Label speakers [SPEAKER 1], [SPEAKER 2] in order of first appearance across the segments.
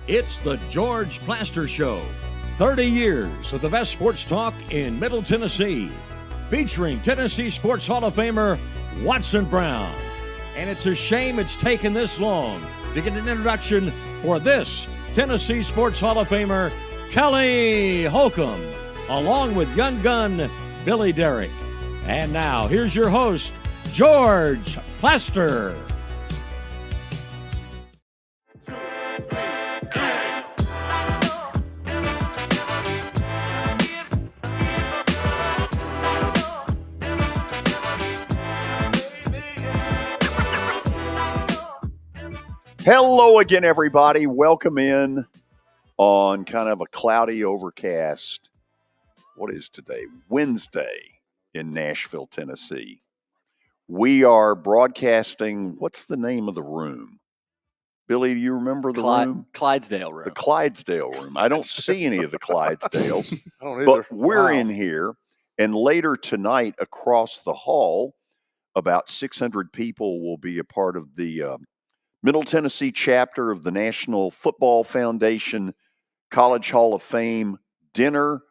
[SPEAKER 1] It's the George Plaster Show. 30 years of the best sports talk in Middle Tennessee. Featuring Tennessee Sports Hall of Famer Watson Brown. And it's a shame it's taken this long to get an introduction for this Tennessee Sports Hall of Famer, Kelly Holcomb, along with young gun Billy Derrick. And now, here's your host, George Plaster.
[SPEAKER 2] Hello again, everybody. Welcome in on kind of a cloudy, overcast, what is today? Wednesday in Nashville, Tennessee. We are broadcasting, what's the name of the room? Billy, do you remember the room?
[SPEAKER 3] Clydesdale room.
[SPEAKER 2] The Clydesdale room. I don't see any of the Clydesdales,
[SPEAKER 4] I don't either.
[SPEAKER 2] but we're in here. And later tonight, across the hall, about 600 people will be a part of the Middle Tennessee chapter of the National Football Foundation College Hall of Fame dinner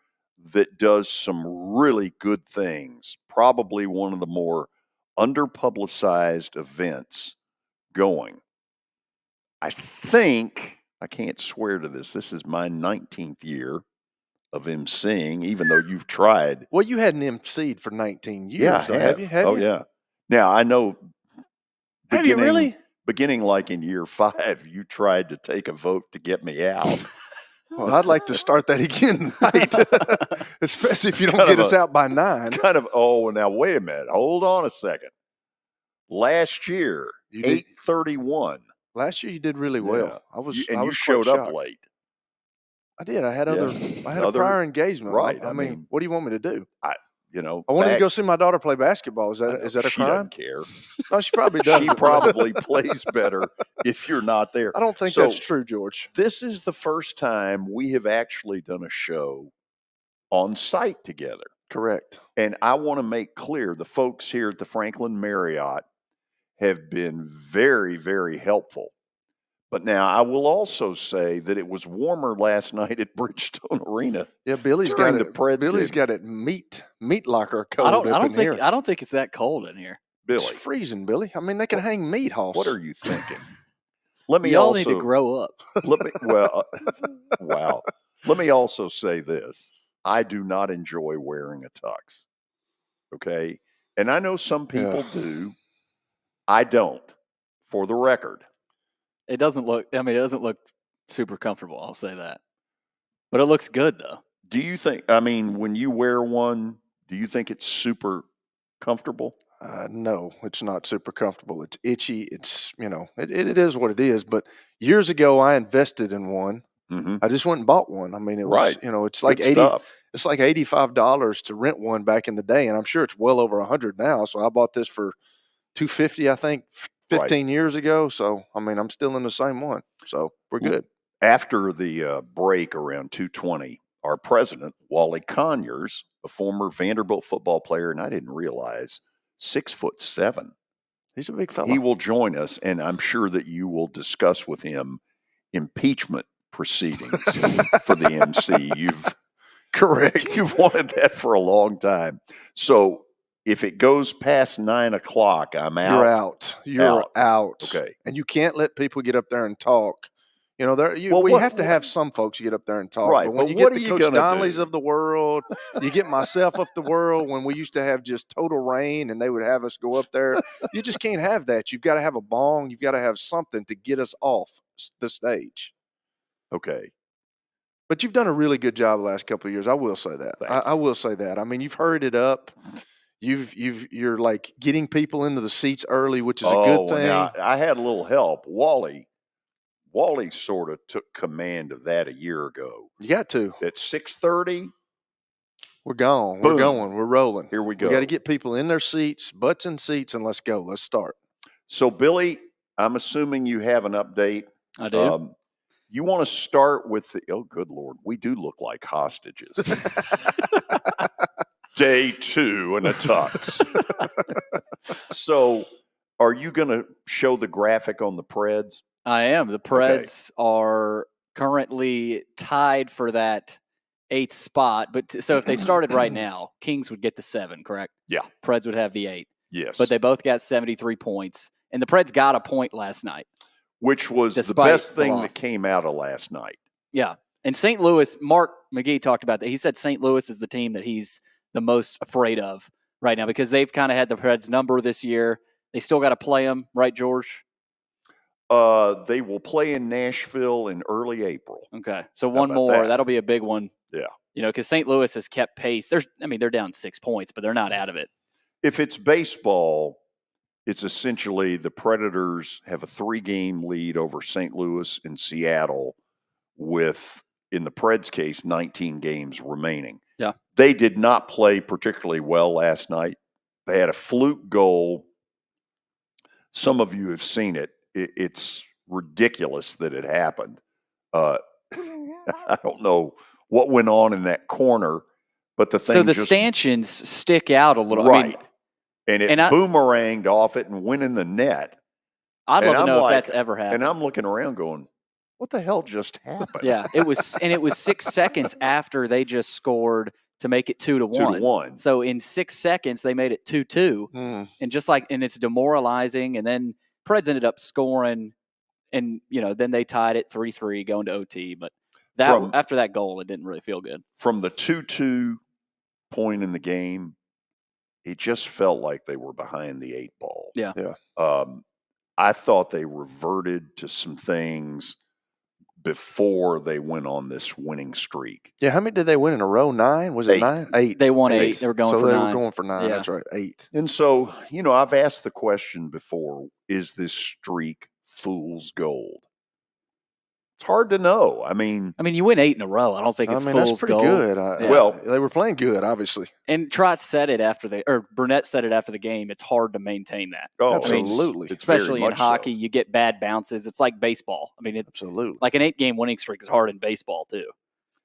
[SPEAKER 2] that does some really good things. Probably one of the more underpublicized events going. I think, I can't swear to this, this is my 19th year of emceeing, even though you've tried.
[SPEAKER 4] Well, you hadn't emceed for 19 years,
[SPEAKER 2] Yeah,
[SPEAKER 4] though, have you?
[SPEAKER 2] Oh, yeah. Now, I know.
[SPEAKER 4] Have you really?
[SPEAKER 2] Beginning like in year 5, you tried to take a vote to get me out.
[SPEAKER 4] Well, I'd like to start that again tonight, especially if you don't get us out by 9.
[SPEAKER 2] Now wait a minute. Hold on a second. Last year, 8:31.
[SPEAKER 4] Last year you did really well.
[SPEAKER 2] Yeah. You showed up late.
[SPEAKER 4] I did. I had a prior engagement.
[SPEAKER 2] Right.
[SPEAKER 4] I mean, what do you want me to do? I wanted to go see my daughter play basketball. Is that a crime?
[SPEAKER 2] She doesn't care.
[SPEAKER 4] No, she probably does.
[SPEAKER 2] She probably plays better if you're not there.
[SPEAKER 4] I don't think that's true, George.
[SPEAKER 2] This is the first time we have actually done a show on site together.
[SPEAKER 4] Correct.
[SPEAKER 2] And I want to make clear, the folks here at the Franklin Marriott have been very, very helpful. But now I will also say that it was warmer last night at Bridgestone Arena.
[SPEAKER 4] Yeah, Billy's got it meat locker cold here.
[SPEAKER 3] I don't think it's that cold in here.
[SPEAKER 2] Billy,
[SPEAKER 4] it's freezing, Billy. I mean, they can hang meat house.
[SPEAKER 2] What are you thinking? Let me
[SPEAKER 3] Y'all need to grow up.
[SPEAKER 2] Wow. Let me also say this. I do not enjoy wearing a tux. Okay? And I know some people do. I don't, for the record.
[SPEAKER 3] It doesn't look super comfortable, I'll say that. But it looks good, though.
[SPEAKER 2] Do you think, when you wear one, do you think it's super comfortable?
[SPEAKER 4] No, it's not super comfortable. It's itchy. It's, it is what it is. But years ago, I invested in one.
[SPEAKER 2] Mm-hmm.
[SPEAKER 4] I just went and bought one. I mean, it was, it's like it's like $85 to rent one back in the day. And I'm sure it's well over $100 now. So I bought this for $250, I think, 15 years ago. So, I'm still in the same one. So we're good.
[SPEAKER 2] After the break around 2:20, our president, Wally Conyers, a former Vanderbilt football player, and I didn't realize, 6'7".
[SPEAKER 4] He's a big fella.
[SPEAKER 2] He will join us, and I'm sure that you will discuss with him impeachment proceedings for the MC.
[SPEAKER 4] Correct.
[SPEAKER 2] You've wanted that for a long time. So if it goes past 9 o'clock, I'm out.
[SPEAKER 4] You're out.
[SPEAKER 2] Okay.
[SPEAKER 4] And you can't let people get up there and talk. We have to have some folks get up there and talk.
[SPEAKER 2] Right.
[SPEAKER 4] But when you get the Coach Donnellys of the world, you get myself of the world, when we used to have just total rain and they would have us go up there, you just can't have that. You've got to have a bong. You've got to have something to get us off the stage.
[SPEAKER 2] Okay.
[SPEAKER 4] But you've done a really good job the last couple of years. I will say that. I will say that. You've hurried it up. You're like getting people into the seats early, which is a good thing.
[SPEAKER 2] Now, I had a little help. Wally sort of took command of that a year ago.
[SPEAKER 4] You got to.
[SPEAKER 2] At 6:30,
[SPEAKER 4] we're gone.
[SPEAKER 2] Boom.
[SPEAKER 4] We're going. We're rolling.
[SPEAKER 2] Here we go.
[SPEAKER 4] We got to get people in their seats, butts in seats, and let's go. Let's start.
[SPEAKER 2] So, Billy, I'm assuming you have an update.
[SPEAKER 3] I do.
[SPEAKER 2] You want to start with oh, good Lord, we do look like hostages. Day 2 in a tux. So, are you going to show the graphic on the Preds?
[SPEAKER 3] I am. The Preds are currently tied for that 8th spot. But so if they started right now, Kings would get the 7, correct?
[SPEAKER 2] Yeah.
[SPEAKER 3] Preds would have the 8.
[SPEAKER 2] Yes.
[SPEAKER 3] But they both got 73 points. And the Preds got a point last night.
[SPEAKER 2] Which was the best thing that came out of last night.
[SPEAKER 3] Yeah. And St. Louis, Mark McGee talked about that. He said St. Louis is the team that he's the most afraid of right now because they've kind of had the Preds number this year. They still got to play them, right, George?
[SPEAKER 2] They will play in Nashville in early April.
[SPEAKER 3] Okay. So one more. That'll be a big one.
[SPEAKER 2] Yeah.
[SPEAKER 3] Because St. Louis has kept pace. They're down 6 points, but they're not out of it.
[SPEAKER 2] If it's baseball, it's essentially the Predators have a 3-game lead over St. Louis and Seattle with, in the Preds case, 19 games remaining.
[SPEAKER 3] Yeah.
[SPEAKER 2] They did not play particularly well last night. They had a fluke goal. Some of you have seen it. It's ridiculous that it happened. I don't know what went on in that corner, but the thing
[SPEAKER 3] so the stanchions stick out a little.
[SPEAKER 2] Right.
[SPEAKER 3] I mean,
[SPEAKER 2] and it boomeranged off it and went in the net.
[SPEAKER 3] I'd love to know if that's ever happened.
[SPEAKER 2] And I'm looking around going, what the hell just happened?
[SPEAKER 3] Yeah, it was 6 seconds after they just scored to make it 2-1.
[SPEAKER 2] 2-1.
[SPEAKER 3] So in 6 seconds they made it 2-2, and it's demoralizing. And then Preds ended up scoring, and then they tied it 3-3 going to OT. But after that goal, it didn't really feel good.
[SPEAKER 2] From the 2-2 point in the game, it just felt like they were behind the 8 ball.
[SPEAKER 3] Yeah.
[SPEAKER 2] I thought they reverted to some things before they went on this winning streak.
[SPEAKER 4] Yeah, how many did they win in a row? 9? Was it 9? 8.
[SPEAKER 3] They won 8. They were going for 9.
[SPEAKER 4] So they were going for 9. Yeah. That's right, 8.
[SPEAKER 2] And so, I've asked the question before, is this streak fool's gold? It's hard to know. I mean,
[SPEAKER 3] you win 8 in a row. I don't think it's fool's
[SPEAKER 4] that's pretty
[SPEAKER 3] gold.
[SPEAKER 4] good. Well, they were playing good, obviously.
[SPEAKER 3] And Trotz said it Burnett said it after the game. It's hard to maintain that.
[SPEAKER 2] Oh,
[SPEAKER 4] absolutely.
[SPEAKER 3] Especially in hockey, you get bad bounces. It's like baseball.
[SPEAKER 4] Absolutely.
[SPEAKER 3] Like an 8-game winning streak is hard in baseball too,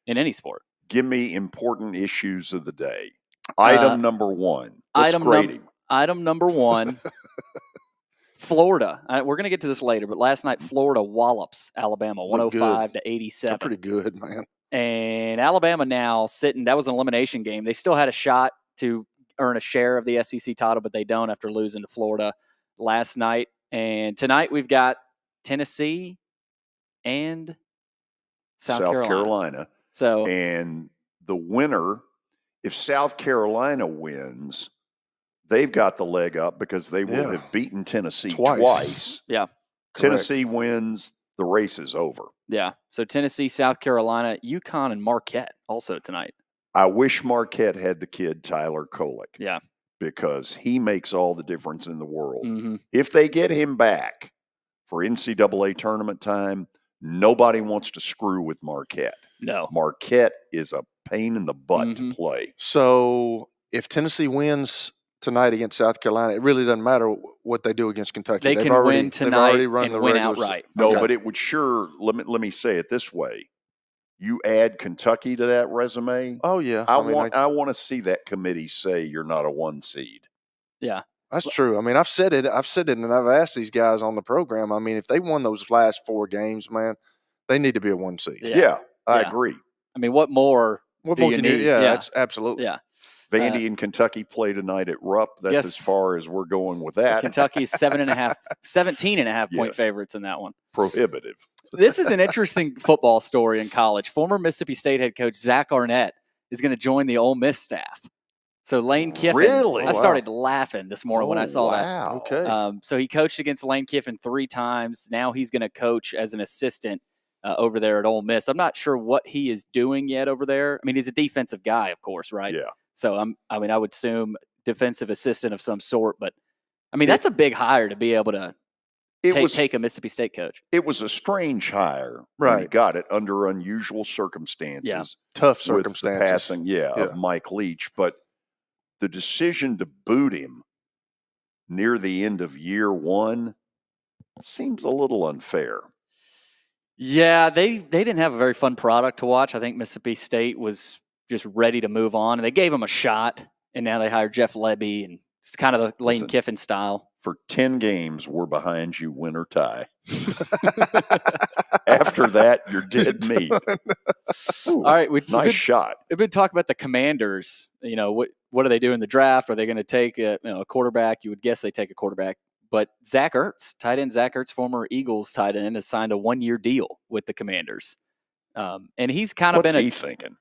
[SPEAKER 3] in any sport.
[SPEAKER 2] Give me important issues of the day. Item number 1.
[SPEAKER 3] Item number 1. Florida. We're going to get to this later, but last night Florida wallops Alabama 105-87.
[SPEAKER 4] They're pretty good, man.
[SPEAKER 3] And Alabama now sitting. That was an elimination game. They still had a shot to earn a share of the SEC title, but they don't after losing to Florida last night. And tonight we've got Tennessee and South Carolina.
[SPEAKER 2] And the winner, if South Carolina wins, they've got the leg up because they will have beaten Tennessee twice.
[SPEAKER 3] Yeah.
[SPEAKER 2] Tennessee wins, the race is over.
[SPEAKER 3] Yeah. So Tennessee, South Carolina, UConn, and Marquette also tonight.
[SPEAKER 2] I wish Marquette had the kid Tyler Kolek.
[SPEAKER 3] Yeah.
[SPEAKER 2] Because he makes all the difference in the world.
[SPEAKER 3] Mm-hmm.
[SPEAKER 2] If they get him back for NCAA tournament time, nobody wants to screw with Marquette.
[SPEAKER 3] No.
[SPEAKER 2] Marquette is a pain in the butt to play.
[SPEAKER 4] So if Tennessee wins tonight against South Carolina, it really doesn't matter what they do against Kentucky.
[SPEAKER 3] They can win tonight and win outright.
[SPEAKER 2] No, but it would let me say it this way. You add Kentucky to that resume.
[SPEAKER 4] Oh yeah.
[SPEAKER 2] I want to see that committee say you're not a 1 seed.
[SPEAKER 3] Yeah.
[SPEAKER 4] That's true. I've said it and I've asked these guys on the program. If they won those last 4 games, man, they need to be a 1 seed.
[SPEAKER 2] Yeah, I agree.
[SPEAKER 3] What more do you need?
[SPEAKER 4] Yeah, that's absolutely.
[SPEAKER 3] Yeah.
[SPEAKER 2] Vandy and Kentucky play tonight at Rupp. That's as far as we're going with that.
[SPEAKER 3] Kentucky's 17.5 point favorites in that one.
[SPEAKER 2] Prohibitive.
[SPEAKER 3] This is an interesting football story in college. Former Mississippi State head coach Zach Arnett is going to join the Ole Miss staff. So Lane Kiffin.
[SPEAKER 2] Really?
[SPEAKER 3] I started laughing this morning when I saw that.
[SPEAKER 4] Okay.
[SPEAKER 3] So he coached against Lane Kiffin 3 times. Now he's going to coach as an assistant over there at Ole Miss. I'm not sure what he is doing yet over there. He's a defensive guy, of course, right?
[SPEAKER 2] Yeah.
[SPEAKER 3] So I would assume defensive assistant of some sort. But that's a big hire to be able to take a Mississippi State coach.
[SPEAKER 2] It was a strange hire. When he got it under unusual circumstances.
[SPEAKER 3] Yeah.
[SPEAKER 4] Tough circumstances.
[SPEAKER 2] With the passing, of Mike Leach. But the decision to boot him near the end of year 1 seems a little unfair.
[SPEAKER 3] Yeah, they didn't have a very fun product to watch. I think Mississippi State was just ready to move on, and they gave him a shot, and now they hired Jeff Lebby, and it's kind of the Lane Kiffin style.
[SPEAKER 2] for 10 games, we're behind you, win or tie. After that, you're dead meat. Ooh,
[SPEAKER 3] all right,
[SPEAKER 2] nice shot.
[SPEAKER 3] We've been talking about the Commanders. You know, what do they do in the draft? Are they going to take a quarterback? You would guess they take a quarterback. But Zach Ertz, tight end Zach Ertz, former Eagles tight end, has signed a 1-year deal with the Commanders. And he's kind of
[SPEAKER 2] What's he thinking?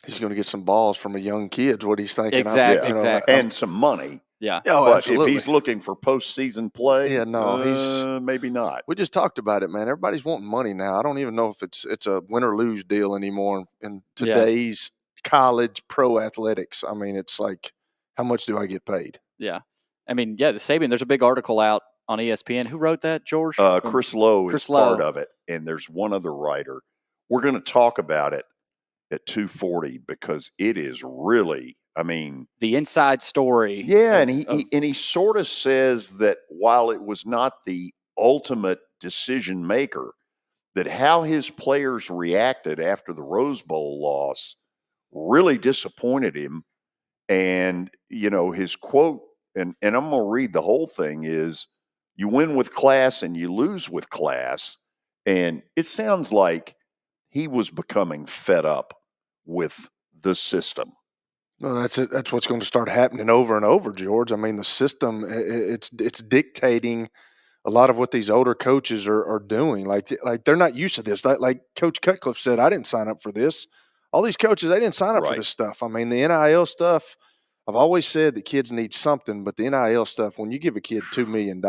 [SPEAKER 4] He's going to get some balls from a young kid. What he's thinking.
[SPEAKER 3] Exactly.
[SPEAKER 2] And some money.
[SPEAKER 3] Yeah.
[SPEAKER 4] Oh,
[SPEAKER 2] but
[SPEAKER 4] absolutely.
[SPEAKER 2] if he's looking for postseason play,
[SPEAKER 4] he's
[SPEAKER 2] maybe not.
[SPEAKER 4] We just talked about it, man. Everybody's wanting money now. I don't even know if it's a win or lose deal anymore in today's college pro athletics. I mean, it's like, how much do I get paid?
[SPEAKER 3] Yeah. I mean, the Saban, there's a big article out on ESPN. Who wrote that, George?
[SPEAKER 2] Chris Lowe is part of it, and there's one other writer. We're going to talk about it at 2:40 because it is really, I mean,
[SPEAKER 3] the inside story.
[SPEAKER 2] Yeah, and he sort of says that while it was not the ultimate decision maker, that how his players reacted after the Rose Bowl loss really disappointed him. And, his quote, and I'm going to read the whole thing, is you win with class and you lose with class. And it sounds like he was becoming fed up with the system.
[SPEAKER 4] No, that's it. That's what's going to start happening over and over, George. I mean, the system, it's dictating a lot of what these older coaches are doing. Like they're not used to this. Like Coach Cutcliffe said, I didn't sign up for this. All these coaches, they didn't sign up for this stuff. I mean, the NIL stuff, I've always said that kids need something, but the NIL stuff, when you give a kid $2 million,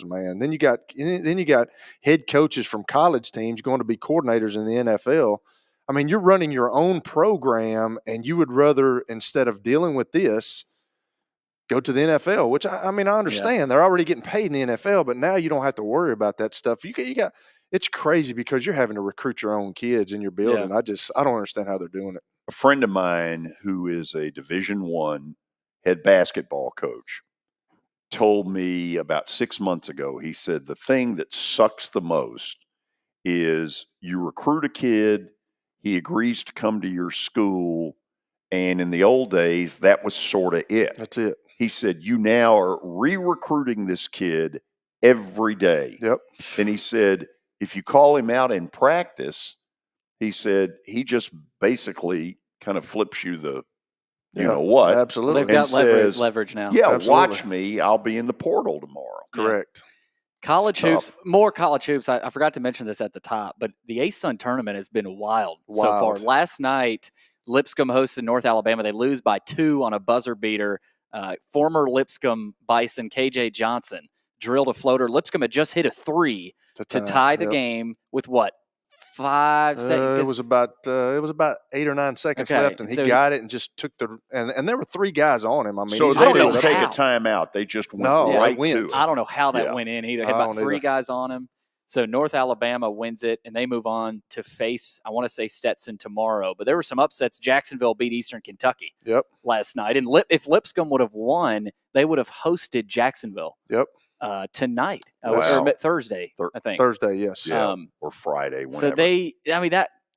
[SPEAKER 4] man, then you got head coaches from college teams going to be coordinators in the NFL. I mean, you're running your own program, and you would rather, instead of dealing with this, go to the NFL, which I mean, I understand. Yeah. They're already getting paid in the NFL, but now you don't have to worry about that stuff. You got it's crazy because you're having to recruit your own kids in your building. Yeah. I don't understand how they're doing it.
[SPEAKER 2] A friend of mine who is a Division I head basketball coach told me about 6 months ago, he said, the thing that sucks the most is you recruit a kid, he agrees to come to your school, and in the old days, that was sort of it.
[SPEAKER 4] That's it.
[SPEAKER 2] He said, you now are re-recruiting this kid every day.
[SPEAKER 4] Yep.
[SPEAKER 2] And he said, if you call him out in practice, he said, he just basically kind of flips you the, you know what.
[SPEAKER 4] Absolutely.
[SPEAKER 3] They've got leverage now.
[SPEAKER 2] Yeah,
[SPEAKER 4] absolutely.
[SPEAKER 2] Watch me. I'll be in the portal tomorrow.
[SPEAKER 4] Correct.
[SPEAKER 3] College hoops, more college hoops. I forgot to mention this at the top, but the ASUN tournament has been wild so far. Last night, Lipscomb hosted North Alabama. They lose by 2 on a buzzer beater. Former Lipscomb Bison KJ Johnson drilled a floater. Lipscomb had just hit a 3 to tie the game with what? 5 seconds.
[SPEAKER 4] It was about 8 or 9 seconds left, and he got it and just took and there were 3 guys on him. I mean,
[SPEAKER 2] so they didn't take a timeout. They just went right to it.
[SPEAKER 3] I don't know how that went in either. Had about 3 guys on him. So North Alabama wins it, and they move on to face, I want to say, Stetson tomorrow. But there were some upsets. Jacksonville beat Eastern Kentucky last night. And if Lipscomb would have won, they would have hosted Jacksonville tonight, or Thursday, I think.
[SPEAKER 4] Thursday, yes.
[SPEAKER 2] Yeah, or Friday, whenever.
[SPEAKER 3] So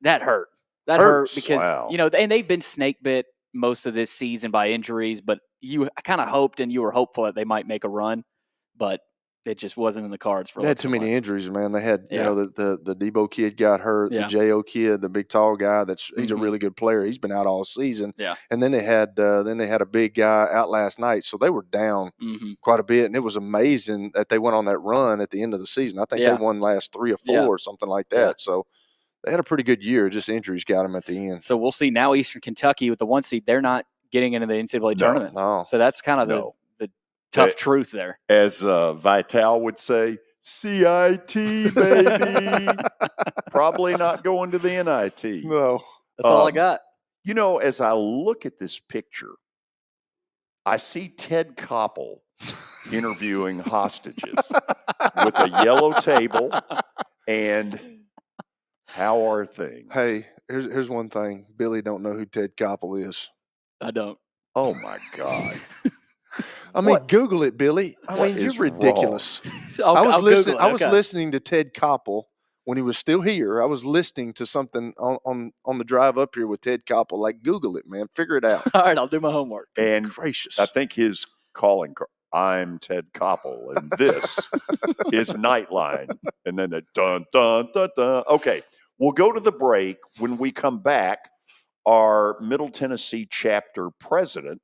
[SPEAKER 3] that hurt. That hurt because, and they've been snake bit most of this season by injuries, but you kind of hoped and you were hopeful that they might make a run, but it just wasn't in the cards for.
[SPEAKER 4] They had too many injuries, man. They had, the Debo kid got hurt, the J.O. kid, the big tall guy. He's a really good player. He's been out all season.
[SPEAKER 3] Yeah.
[SPEAKER 4] And then they had a big guy out last night, so they were down quite a bit. And it was amazing that they went on that run at the end of the season. I think they won last 3 or 4 or something like that. Yeah. So they had a pretty good year. Just injuries got them at the end.
[SPEAKER 3] So we'll see now. Eastern Kentucky with the 1 seed, they're not getting into the NCAA tournament.
[SPEAKER 4] No.
[SPEAKER 3] So that's kind of the tough truth there.
[SPEAKER 2] As Vital would say, CIT, baby. Probably not going to the NIT.
[SPEAKER 4] No.
[SPEAKER 3] That's all I got.
[SPEAKER 2] As I look at this picture, I see Ted Koppel interviewing hostages with a yellow table. And how are things?
[SPEAKER 4] Hey, here's one thing. Billy don't know who Ted Koppel is.
[SPEAKER 3] I don't.
[SPEAKER 2] Oh, my God.
[SPEAKER 4] I mean, Google it, Billy. I mean, you're ridiculous. I was listening to Ted Koppel when he was still here. I was listening to something on the drive up here with Ted Koppel. Like, Google it, man. Figure it out.
[SPEAKER 3] All right, I'll do my homework.
[SPEAKER 2] And
[SPEAKER 4] gracious.
[SPEAKER 2] I think his calling card. I'm Ted Koppel, and this is Nightline. And then the dun, dun, dun, dun. Okay, we'll go to the break. When we come back, our Middle Tennessee chapter president,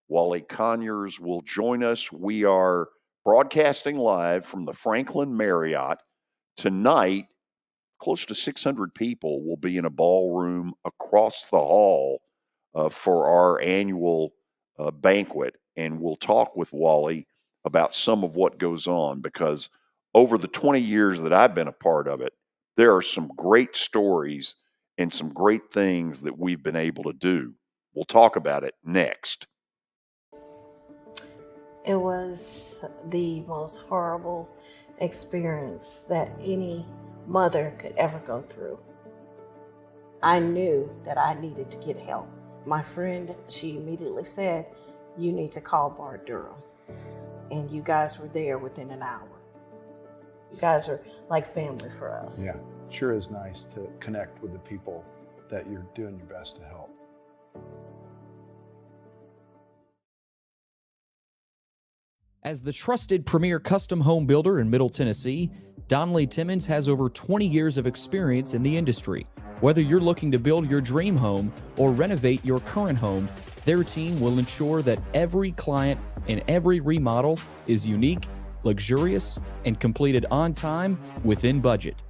[SPEAKER 2] Wally Conyers, will join us. We are broadcasting live from the Franklin Marriott. Tonight, close to 600 people will be in a ballroom across the hall for our annual banquet. And we'll talk with Wally about some of what goes on, because over the 20 years that I've been a part of it, there are some great stories and some great things that we've been able to do. We'll talk about it next.
[SPEAKER 5] It was the most horrible experience that any mother could ever go through. I knew that I needed to get help. My friend, she immediately said, "You need to call Bart Durham." And you guys were there within an hour. You guys are like family for us.
[SPEAKER 6] Yeah, sure is nice to connect with the people that you're doing your best to help.
[SPEAKER 7] As the trusted premier custom home builder in Middle Tennessee, Donnelly Timmons has over 20 years of experience in the industry. Whether you're looking to build your dream home or renovate your current home, their team will ensure that every client and every remodel is unique, luxurious, and completed on time within budget.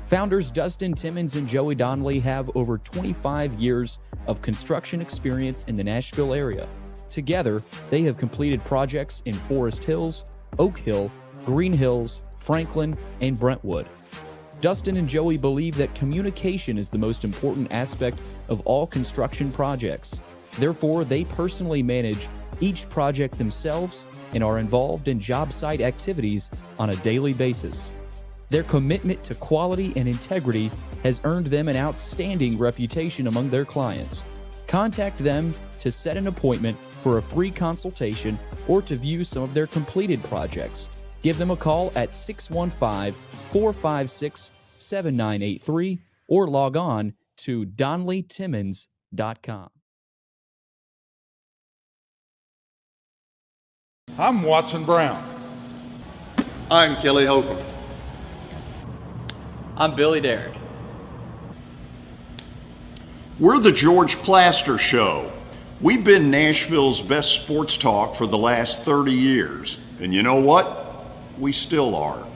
[SPEAKER 7] Founders Dustin Timmons and Joey Donnelly have over 25 years of construction experience in the Nashville area. Together, they have completed projects in Forest Hills, Oak Hill, Green Hills, Franklin, and Brentwood. Dustin and Joey believe that communication is the most important aspect of all construction projects. Therefore, they personally manage each project themselves and are involved in job site activities on a daily basis. Their commitment to quality and integrity has earned them an outstanding reputation among their clients. Contact them to set an appointment for a free consultation or to view some of their completed projects. Give them a call at 615-456-7983 or log on to DonnellyTimmons.com.
[SPEAKER 8] I'm Watson Brown.
[SPEAKER 9] I'm Kelly Holcomb.
[SPEAKER 3] I'm Billy Derrick.
[SPEAKER 2] We're the George Plaster Show. We've been Nashville's best sports talk for the last 30 years. And you know what? We still are.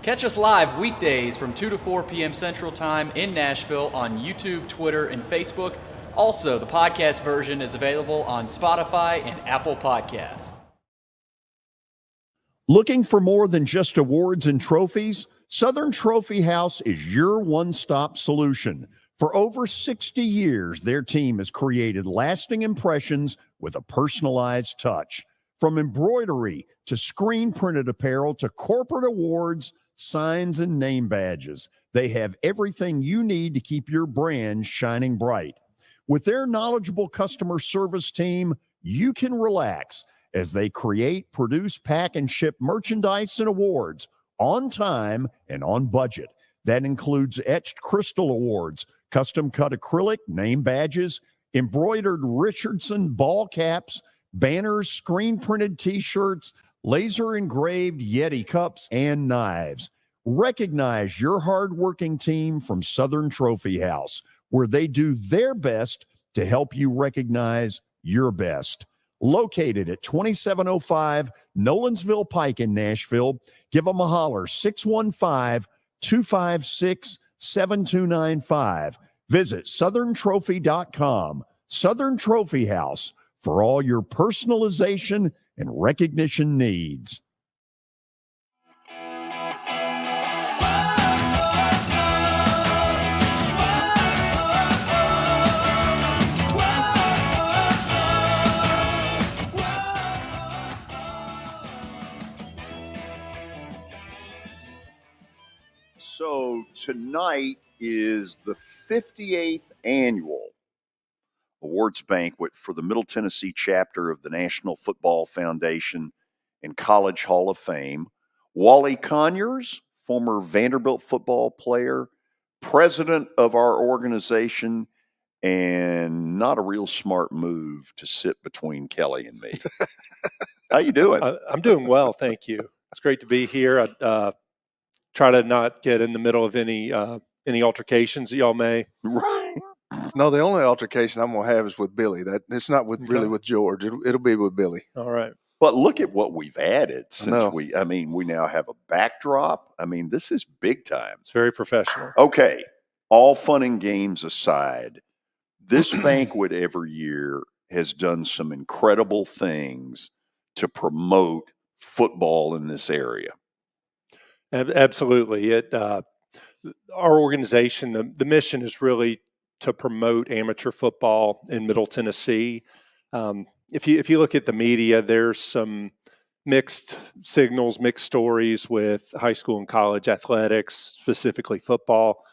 [SPEAKER 3] Catch us live weekdays from 2 to 4 p.m. Central Time in Nashville on YouTube, Twitter, and Facebook. Also, the podcast version is available on Spotify and Apple Podcasts.
[SPEAKER 1] Looking for more than just awards and trophies? Southern Trophy House is your one-stop solution. For over 60 years, their team has created lasting impressions with a personalized touch. From embroidery to screen-printed apparel to corporate awards, signs, and name badges, they have everything you need to keep your brand shining bright. With their knowledgeable customer service team, you can relax as they create, produce, pack, and ship merchandise and awards on time and on budget. That includes etched crystal awards, custom-cut acrylic, name badges, embroidered Richardson ball caps, banners, screen-printed T-shirts, laser-engraved Yeti cups, and knives. Recognize your hard-working team from Southern Trophy House, where they do their best to help you recognize your best. Located at 2705 Nolensville Pike in Nashville, give them a holler, 615-256-7295. Visit southerntrophy.com. Southern Trophy House, for all your personalization and recognition needs.
[SPEAKER 2] So tonight is the 58th annual awards banquet for the Middle Tennessee chapter of the National Football Foundation and College Hall of Fame. Wally Conyers, former Vanderbilt football player, president of our organization, and not a real smart move to sit between Kelly and me. How you doing?
[SPEAKER 10] I'm doing well, thank you. It's great to be here. I try to not get in the middle of any altercations that y'all may.
[SPEAKER 2] Right.
[SPEAKER 4] No, the only altercation I'm gonna have is with Billy. That it's not really with George. It'll be with Billy.
[SPEAKER 10] All right.
[SPEAKER 2] But look at what we've added since we now have a backdrop. I mean, this is big time.
[SPEAKER 10] It's very professional.
[SPEAKER 2] Okay. All fun and games aside, this banquet every year has done some incredible things to promote football in this area.
[SPEAKER 10] Absolutely. Our organization, the mission is really to promote amateur football in Middle Tennessee. If you look at the media, there's some mixed signals, mixed stories with high school and college athletics, specifically football.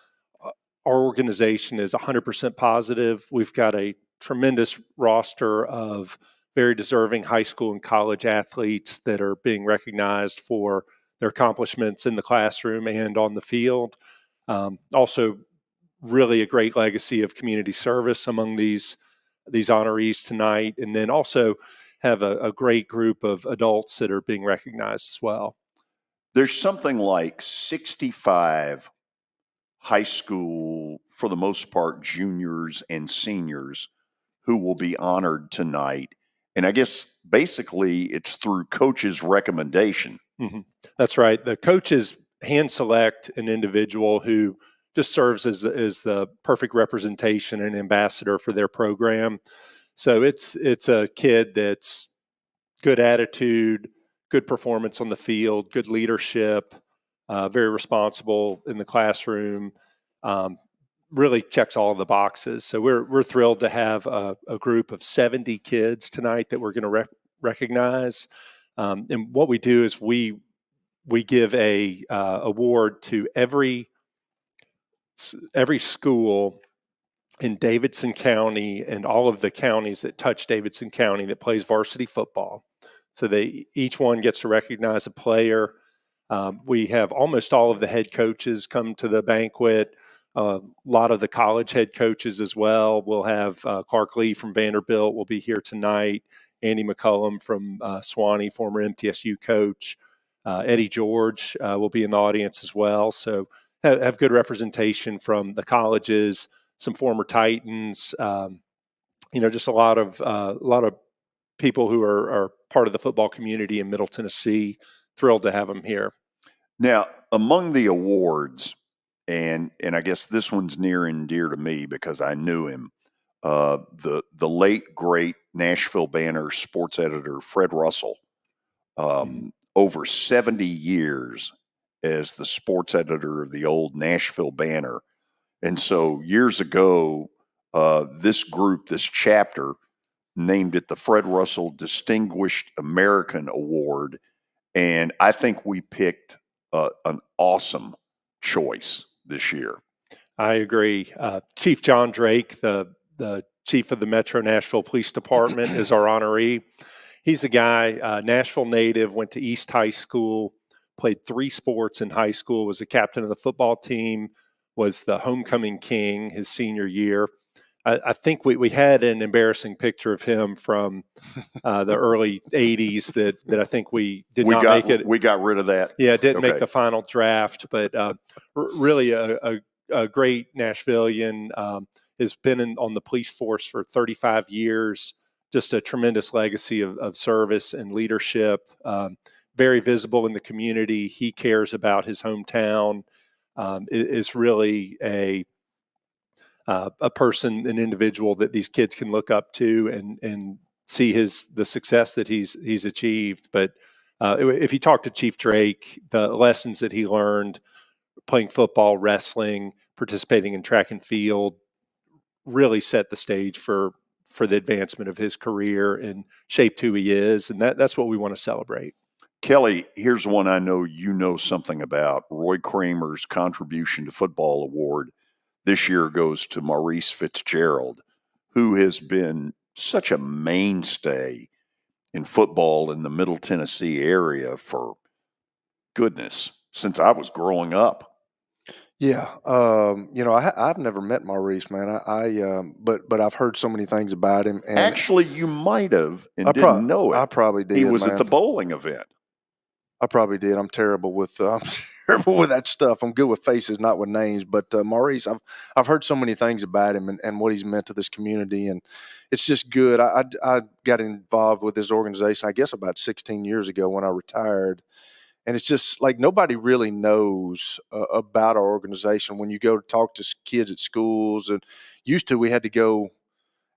[SPEAKER 10] Our organization is 100% positive. We've got a tremendous roster of very deserving high school and college athletes that are being recognized for their accomplishments in the classroom and on the field. Also, really a great legacy of community service among these honorees tonight, and then also have a great group of adults that are being recognized as well.
[SPEAKER 2] There's something like 65 high school, for the most part, juniors and seniors who will be honored tonight. And I guess basically it's through coaches' recommendation.
[SPEAKER 10] Mm-hmm. That's right. The coaches hand select an individual who just serves as the perfect representation and ambassador for their program. So it's a kid that's good attitude, good performance on the field, good leadership, very responsible in the classroom. Really checks all of the boxes. So we're thrilled to have a group of 70 kids tonight that we're going to recognize. And what we do is we give a award to every school in Davidson County and all of the counties that touch Davidson County that plays varsity football. So each one gets to recognize a player. We have almost all of the head coaches come to the banquet. A lot of the college head coaches as well. We'll have Clark Lee from Vanderbilt will be here tonight. Andy McCullum from Swanee, former MTSU coach. Eddie George will be in the audience as well. So have good representation from the colleges, some former Titans. Just a lot of people who are part of the football community in Middle Tennessee. Thrilled to have them here.
[SPEAKER 2] Now, among the awards, and I guess this one's near and dear to me because I knew him, the late great Nashville Banner sports editor Fred Russell, over 70 years as the sports editor of the old Nashville Banner. And so years ago, this group, this chapter, named it the Fred Russell Distinguished American Award. And I think we picked an awesome choice this year.
[SPEAKER 10] I agree. Chief John Drake, the chief of the Metro Nashville Police Department, is our honoree. He's a guy, Nashville native, went to East High School, played 3 sports in high school, was a captain of the football team, was the homecoming king his senior year. I think we had an embarrassing picture of him from the early 80s that I think we not make it.
[SPEAKER 2] We got rid of that.
[SPEAKER 10] Yeah, didn't make the final draft, but really a great Nashvilleian. Has been on the police force for 35 years. Just a tremendous legacy of service and leadership. Very visible in the community. He cares about his hometown. Is really a person, an individual that these kids can look up to and see the success that he's achieved. But if you talk to Chief Drake, the lessons that he learned playing football, wrestling, participating in track and field, really set the stage for the advancement of his career and shaped who he is. And that's what we want to celebrate.
[SPEAKER 2] Kelly, here's one I know you know something about. Roy Kramer's Contribution to Football Award this year goes to Maurice Fitzgerald, who has been such a mainstay in football in the Middle Tennessee area for, goodness, since I was growing up.
[SPEAKER 4] Yeah, I've never met Maurice, man. But I've heard so many things about him. And
[SPEAKER 2] Actually, you might have and didn't know it.
[SPEAKER 4] I probably did.
[SPEAKER 2] He was
[SPEAKER 4] man.
[SPEAKER 2] at the bowling event.
[SPEAKER 4] I probably did. I'm terrible with that stuff. I'm good with faces, not with names. But Maurice, I've heard so many things about him and what he's meant to this community, and it's just good. I got involved with his organization, I guess, about 16 years ago when I retired. And it's just like nobody really knows about our organization. When you go to talk to kids at schools, and used to, we had to go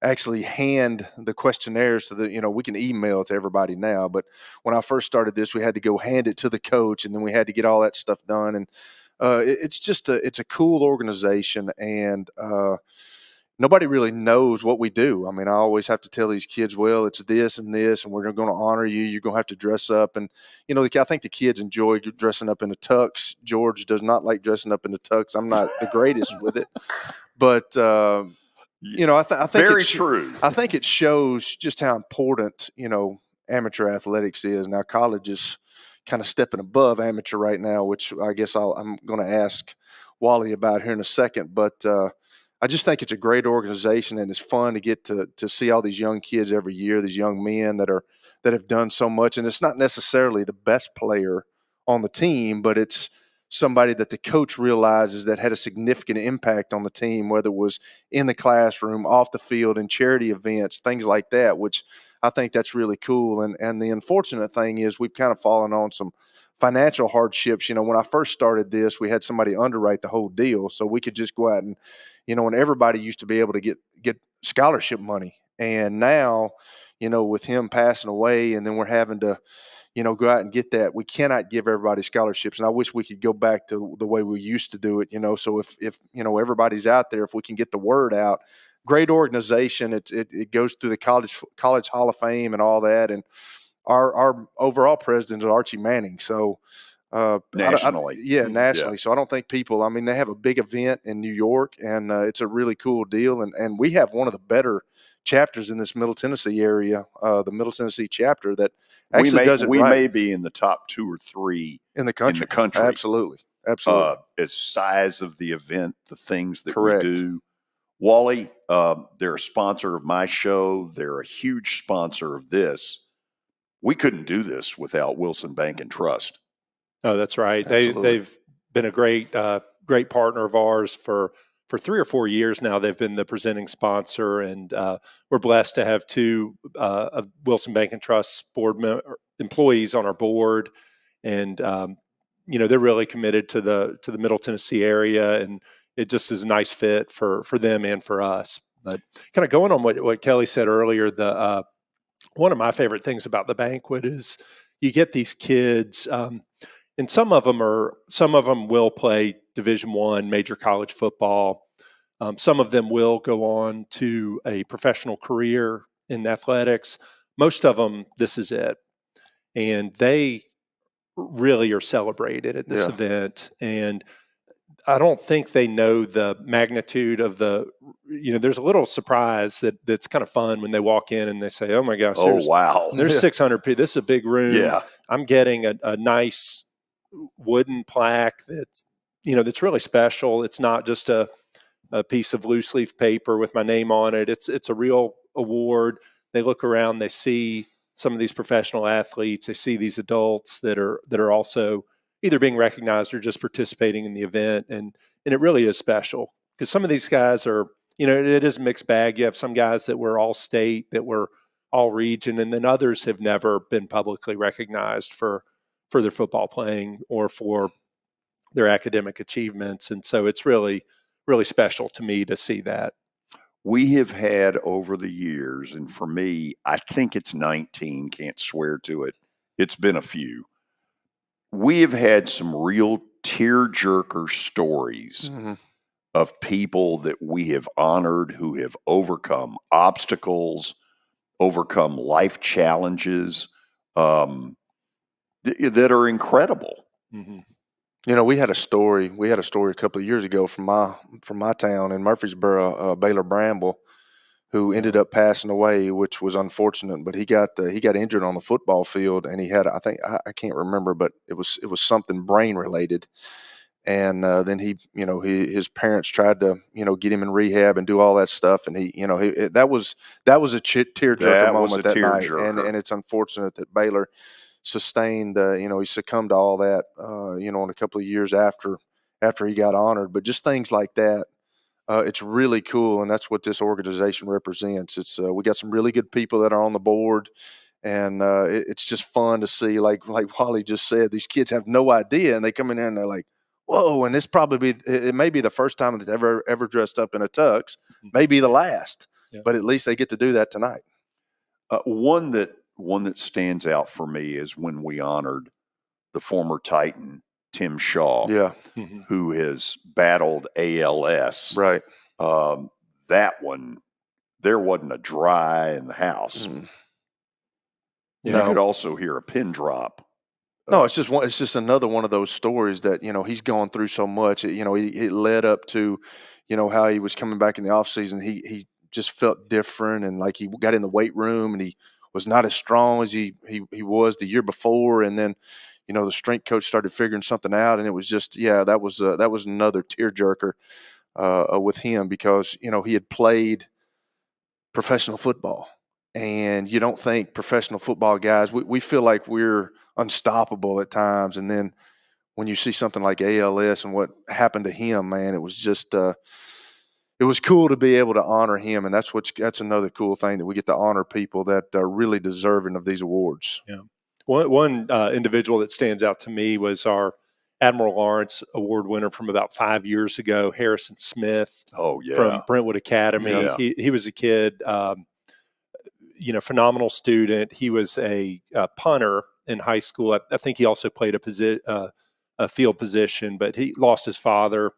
[SPEAKER 4] actually hand the questionnaires to we can email it to everybody now. But when I first started this, we had to go hand it to the coach, and then we had to get all that stuff done. And it's a cool organization, and nobody really knows what we do. I mean, I always have to tell these kids, well, it's this and this, and we're going to honor you. You're going to have to dress up. And, I think the kids enjoy dressing up in a tux. George does not like dressing up in a tux. I'm not the greatest with it. But, I think
[SPEAKER 2] very true.
[SPEAKER 4] I think it shows just how important, amateur athletics is. Now, college is kind of stepping above amateur right now, which I guess I'm going to ask Wally about here in a second. But, I just think it's a great organization, and it's fun to get to see all these young kids every year, these young men that have done so much. And it's not necessarily the best player on the team, but it's somebody that the coach realizes that had a significant impact on the team, whether it was in the classroom, off the field, in charity events, things like that, which I think that's really cool. And the unfortunate thing is we've kind of fallen on some financial hardships. When I first started this, we had somebody underwrite the whole deal, so we could just go out and and everybody used to be able to get scholarship money. And now, with him passing away, and then we're having to, go out and get that. We cannot give everybody scholarships. And I wish we could go back to the way we used to do it, So if everybody's out there, if we can get the word out, great organization. It goes through the college Hall of Fame and all that. And our overall president is Archie Manning. So,
[SPEAKER 2] nationally.
[SPEAKER 4] Nationally. Yeah. So I don't think people, they have a big event in New York, and it's a really cool deal. And we have one of the better chapters in this Middle Tennessee area, the Middle Tennessee chapter that actually does it right.
[SPEAKER 2] We may be in the top 2 or 3
[SPEAKER 4] in the country. Absolutely.
[SPEAKER 2] As size of the event, the things that
[SPEAKER 4] Correct.
[SPEAKER 2] we do. Wally, they're a sponsor of my show. They're a huge sponsor of this. We couldn't do this without Wilson Bank and Trust.
[SPEAKER 10] Oh, that's right. They've been a great partner of ours for 3 or 4 years now. They've been the presenting sponsor, and we're blessed to have 2 of Wilson Bank and Trust board employees on our board, and they're really committed to the Middle Tennessee area, and it just is a nice fit for them and for us. But kind of going on what Kelly said earlier, one of my favorite things about the banquet is you get these kids. And some of them will play Division I major college football. Some of them will go on to a professional career in athletics. Most of them, this is it. And they really are celebrated at this event. And I don't think they know the magnitude of there's a little surprise that's kind of fun when they walk in and they say, oh my gosh, there's 600 people. This is a big room.
[SPEAKER 2] Yeah.
[SPEAKER 10] I'm getting a nice wooden plaque that's really special. It's not just a piece of loose leaf paper with my name on it. It's a real award. They look around, they see some of these professional athletes, they see these adults that are also either being recognized or just participating in the event, and it really is special because some of these guys are, it is a mixed bag. You have some guys that were all state, that were all region, and then others have never been publicly recognized for their football playing or for their academic achievements. And so it's really, really special to me to see that.
[SPEAKER 2] We have had over the years, and for me, I think it's 19, can't swear to it. It's been a few. We have had some real tear-jerker stories of people that we have honored who have overcome obstacles, overcome life challenges, that are incredible.
[SPEAKER 4] Mm-hmm. We had a story a couple of years ago from my town in Murfreesboro, Baylor Bramble, who ended up passing away, which was unfortunate. But he got injured on the football field, and he had, I think, I can't remember, but it was something brain related. And then his parents tried to, get him in rehab and do all that stuff. And that was a tearjerker moment that night. And it's unfortunate that Baylor sustained, he succumbed to all that, in a couple of years after he got honored. But just things like that, it's really cool. And that's what this organization represents. It's we got some really good people that are on the board. And it's just fun to see, like Wally just said, these kids have no idea. And they come in there and they're like, whoa, and it may be the first time that they've ever dressed up in a tux, maybe the last, but at least they get to do that tonight.
[SPEAKER 2] One that stands out for me is when we honored the former Titan, Tim Shaw, who has battled ALS.
[SPEAKER 4] Right.
[SPEAKER 2] That one, there wasn't a dry in the house. You could also hear a pin drop.
[SPEAKER 4] No, it's just another one of those stories that, he's gone through so much. It led up to, how he was coming back in the offseason. He just felt different, and like he got in the weight room and he was not as strong as he was the year before. And then, the strength coach started figuring something out, and it was just, that was another tearjerker with him because, he had played professional football. And you don't think professional football guys, we feel like we're unstoppable at times. And then when you see something like ALS and what happened to him, man, it was just it was cool to be able to honor him. And that's another cool thing, that we get to honor people that are really deserving of these awards.
[SPEAKER 10] Yeah. One individual that stands out to me was our Admiral Lawrence Award winner from about 5 years ago, Harrison Smith.
[SPEAKER 2] Oh, yeah.
[SPEAKER 10] From Brentwood Academy.
[SPEAKER 2] Yeah.
[SPEAKER 10] He was a kid, phenomenal student. He was a punter in high school. I think he also played a field position, but he lost his father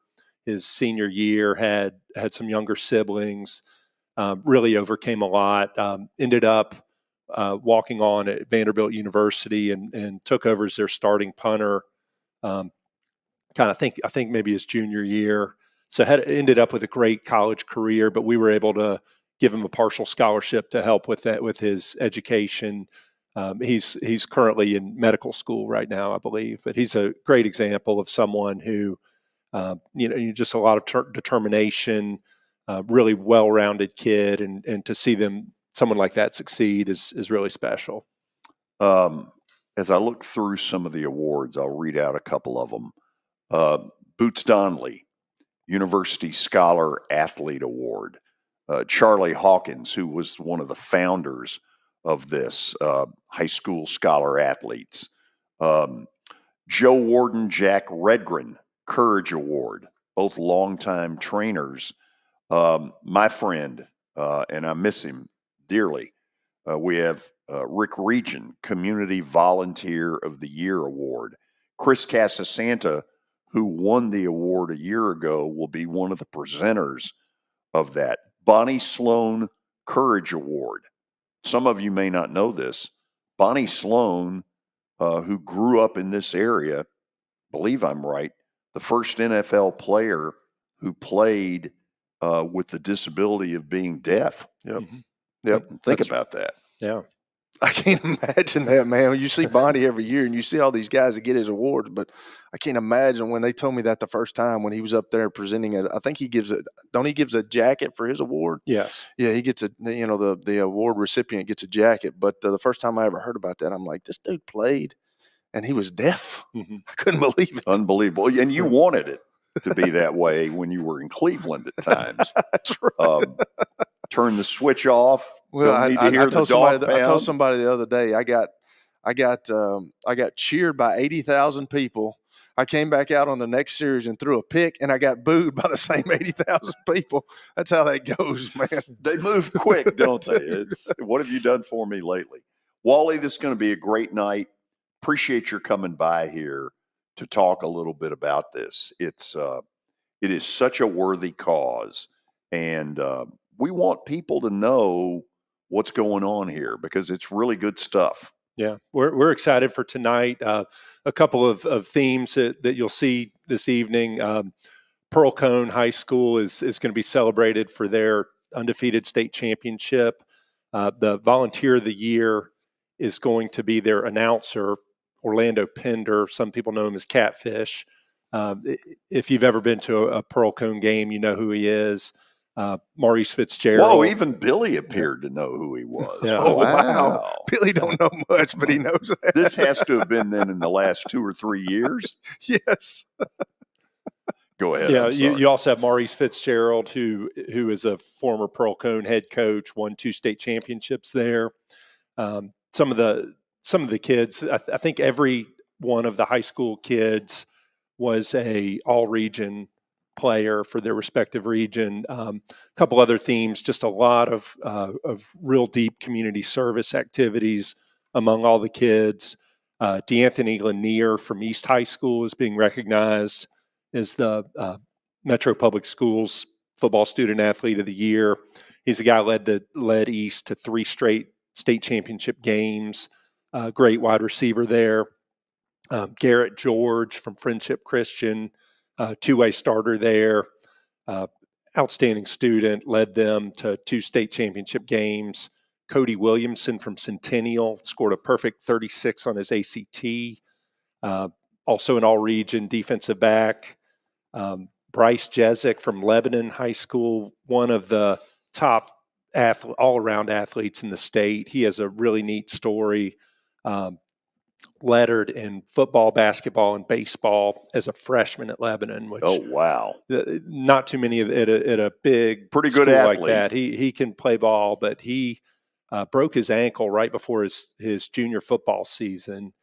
[SPEAKER 10] his senior year, had some younger siblings, really overcame a lot, ended up walking on at Vanderbilt University and took over as their starting punter. I think maybe his junior year. So ended up with a great college career, but we were able to give him a partial scholarship to help with that, with his education. He's currently in medical school right now, I believe, but he's a great example of someone who, just a lot of determination, really well-rounded kid, and to see someone like that succeed is really special.
[SPEAKER 2] As I look through some of the awards, I'll read out a couple of them. Boots Donnelly, University Scholar Athlete Award. Charlie Hawkins, who was one of the founders of this, high school scholar athletes. Joe Warden, Jack Redgren, Courage Award, both longtime trainers. My friend, and I miss him dearly. We have Rick Region, Community Volunteer of the Year Award. Chris Casasanta, who won the award a year ago, will be one of the presenters of that. Bonnie Sloan Courage Award. Some of you may not know this. Bonnie Sloan, who grew up in this area, believe I'm right, the first NFL player who played with the disability of being deaf.
[SPEAKER 4] Yep.
[SPEAKER 2] Think about that.
[SPEAKER 10] Yeah.
[SPEAKER 4] I can't imagine that, man. You see Bonnie every year, and you see all these guys that get his awards, but I can't imagine when they told me that the first time when he was up there presenting it. I think he gives a jacket for his award?
[SPEAKER 10] Yes.
[SPEAKER 4] Yeah, he gets the award recipient gets a jacket. But the first time I ever heard about that, I'm like, this dude played, and he was deaf.
[SPEAKER 10] Mm-hmm.
[SPEAKER 4] I couldn't believe it.
[SPEAKER 2] Unbelievable. And you wanted it to be that way when you were in Cleveland at times.
[SPEAKER 4] That's right.
[SPEAKER 2] Turn the switch off.
[SPEAKER 4] Well,
[SPEAKER 2] I told
[SPEAKER 4] somebody the other day, I got cheered by 80,000 people. I came back out on the next series and threw a pick, and I got booed by the same 80,000 people. That's how that goes, man.
[SPEAKER 2] They move quick, don't they? It's, what have you done for me lately? Wally, this is going to be a great night. Appreciate your coming by here to talk a little bit about this. It is such a worthy cause, and we want people to know what's going on here because it's really good stuff.
[SPEAKER 10] Yeah, we're excited for tonight. A couple of themes that you'll see this evening. Pearl Cone High School is going to be celebrated for their undefeated state championship. The Volunteer of the Year is going to be their announcer, Orlando Pender. Some people know him as Catfish. If you've ever been to a Pearl Cone game, you know who he is. Maurice Fitzgerald.
[SPEAKER 2] Whoa, even Billy appeared to know who he was.
[SPEAKER 10] Yeah.
[SPEAKER 4] Oh, wow. Billy don't know much, but he knows that.
[SPEAKER 2] This has to have been then in the last 2 or 3 years.
[SPEAKER 4] Yes.
[SPEAKER 2] Go ahead.
[SPEAKER 10] Yeah, you also have Maurice Fitzgerald, who is a former Pearl Cone head coach, won 2 state championships there. Some of the kids, I think every one of the high school kids was a all-region player for their respective region. A couple other themes, just a lot of real deep community service activities among all the kids. DeAnthony Lanier from East High School is being recognized as the Metro Public Schools Football Student Athlete of the Year. He's a guy led East to 3 straight state championship games. Great wide receiver there. Garrett George from Friendship Christian, 2-way starter there. Outstanding student, led them to 2 state championship games. Cody Williamson from Centennial scored a perfect 36 on his ACT. Also an all-region defensive back. Bryce Jezik from Lebanon High School, one of the top all-around athletes in the state. He has a really neat story. Lettered in football, basketball, and baseball as a freshman at Lebanon. Which,
[SPEAKER 2] oh wow,
[SPEAKER 10] not too many at a big,
[SPEAKER 2] pretty good athlete
[SPEAKER 10] like that. He can play ball, but he broke his ankle right before his junior football season.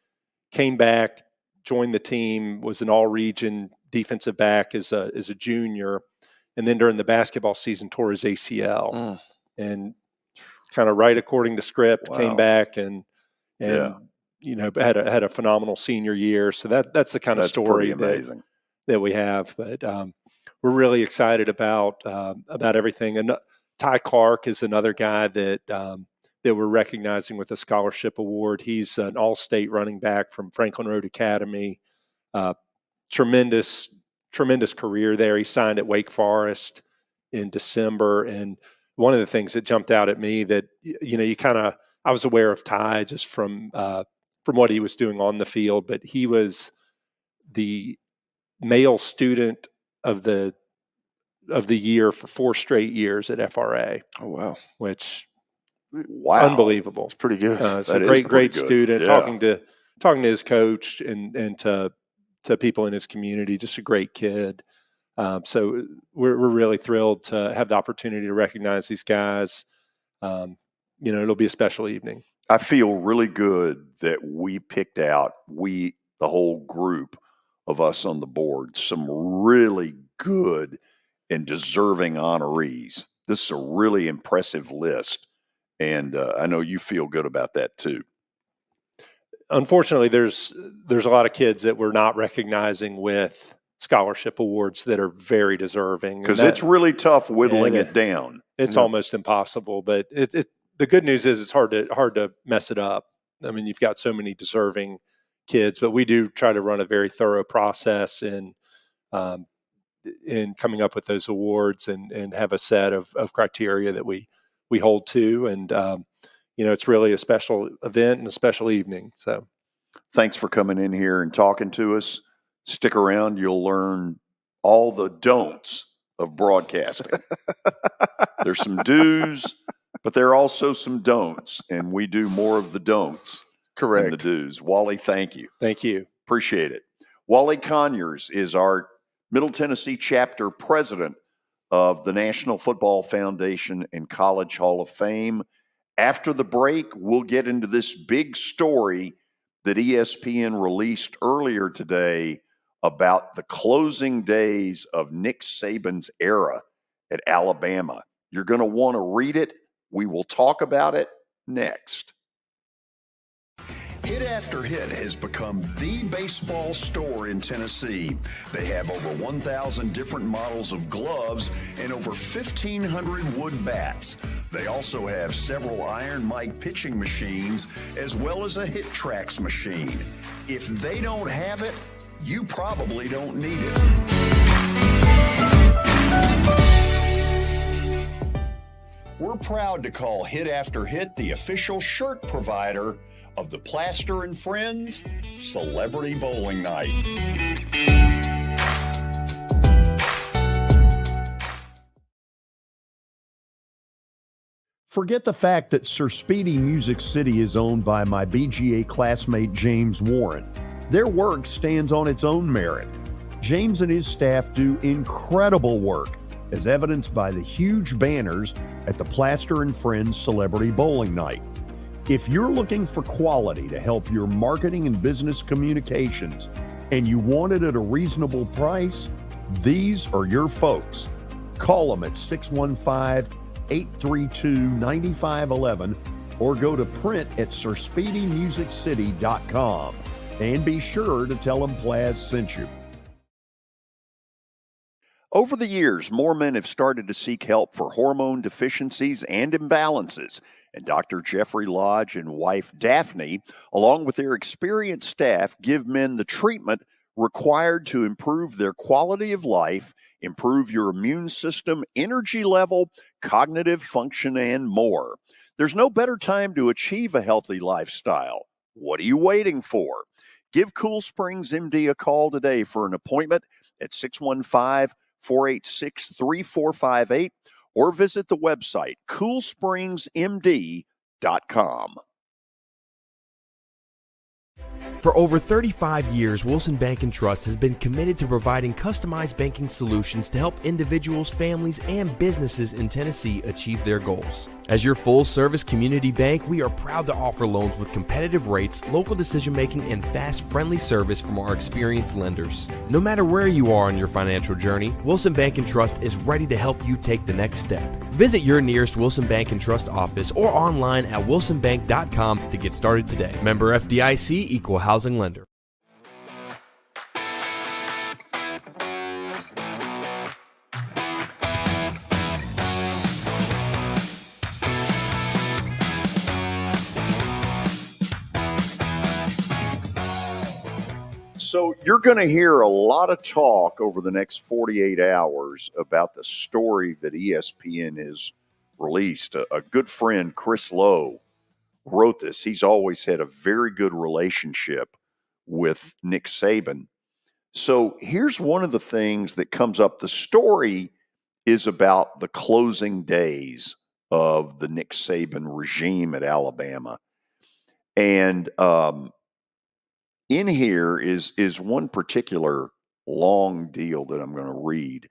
[SPEAKER 10] Came back, joined the team, was an all-region defensive back as a junior, and then during the basketball season tore his ACL, and kind of right according to script. Came back and had a phenomenal senior year. So that's the kind of story that we have. But we're really excited about everything. And Ty Clark is another guy that we're recognizing with a scholarship award. He's an all-state running back from Franklin Road Academy. Tremendous career there. He signed at Wake Forest in December. And one of the things that jumped out at me that, I was aware of Ty just from what he was doing on the field, but he was the male student of the year for 4 straight years at FRA.
[SPEAKER 4] Oh, wow.
[SPEAKER 10] Which,
[SPEAKER 2] unbelievable.
[SPEAKER 4] It's pretty good.
[SPEAKER 10] It's a great student. Yeah. Talking to his coach and to people in his community, just a great kid. So we're really thrilled to have the opportunity to recognize these guys. It'll be a special evening.
[SPEAKER 2] I feel really good that we picked out, the whole group of us on the board, some really good and deserving honorees. This is a really impressive list, and I know you feel good about that too.
[SPEAKER 10] Unfortunately, there's a lot of kids that we're not recognizing with scholarship awards that are very deserving.
[SPEAKER 2] Because it's really tough whittling it down.
[SPEAKER 10] It's almost impossible, but the good news is it's hard to mess it up. I mean, you've got so many deserving kids, but we do try to run a very thorough process in coming up with those awards and have a set of criteria that we hold to. And, it's really a special event and a special evening. So
[SPEAKER 2] thanks for coming in here and talking to us. Stick around. You'll learn all the don'ts of broadcasting. There's some do's, but there are also some don'ts, and we do more of the don'ts than the do's. Wally, thank you.
[SPEAKER 10] Thank you.
[SPEAKER 2] Appreciate it. Wally Conyers is our Middle Tennessee chapter president of the National Football Foundation and College Hall of Fame. After the break, we'll get into this big story that ESPN released earlier today about the closing days of Nick Saban's era at Alabama. You're going to want to read it. We will talk about it next.
[SPEAKER 11] Hit After Hit has become the baseball store in Tennessee. They have over 1,000 different models of gloves and over 1,500 wood bats. They also have several Iron Mike pitching machines as well as a Hit Trax machine. If they don't have it, you probably don't need it. We're proud to call Hit After Hit the official shirt provider of the Plaster and Friends Celebrity Bowling Night.
[SPEAKER 12] Forget the fact that Sir Speedy Music City is owned by my BGA classmate James Warren. Their work stands on its own merit. James and his staff do incredible work, as evidenced by the huge banners at the Plaster and Friends Celebrity Bowling Night. If you're looking for quality to help your marketing and business communications, and you want it at a reasonable price, these are your folks. Call them at 615-832-9511 or go to print at sirspeedymusiccity.com. And be sure to tell them Plaz sent you.
[SPEAKER 2] Over the years, more men have started to seek help for hormone deficiencies and imbalances, and Dr. Jeffrey Lodge and wife Daphne, along with their experienced staff, give men the treatment required to improve their quality of life, improve your immune system, energy level, cognitive function, and more. There's no better time to achieve a healthy lifestyle. What are you waiting for? Give Cool Springs MD a call today for an appointment at 615-486-3458 or visit the website coolspringsmd.com.
[SPEAKER 13] For over 35 years, Wilson Bank & Trust has been committed to providing customized banking solutions to help individuals, families, and businesses in Tennessee achieve their goals. As your full-service community bank, we are proud to offer loans with competitive rates, local decision-making, and fast, friendly service from our experienced lenders. No matter where you are on your financial journey, Wilson Bank & Trust is ready to help you take the next step. Visit your nearest Wilson Bank & Trust office or online at wilsonbank.com to get started today. Member FDIC, Equal Housing Lender.
[SPEAKER 2] So you're going to hear a lot of talk over the next 48 hours about the story that ESPN has released. A good friend, Chris Lowe, wrote this. He's always had a very good relationship with Nick Saban. So here's one of the things that comes up. The story is about the closing days of the Nick Saban regime at Alabama. And in here is one particular long deal that I'm going to read.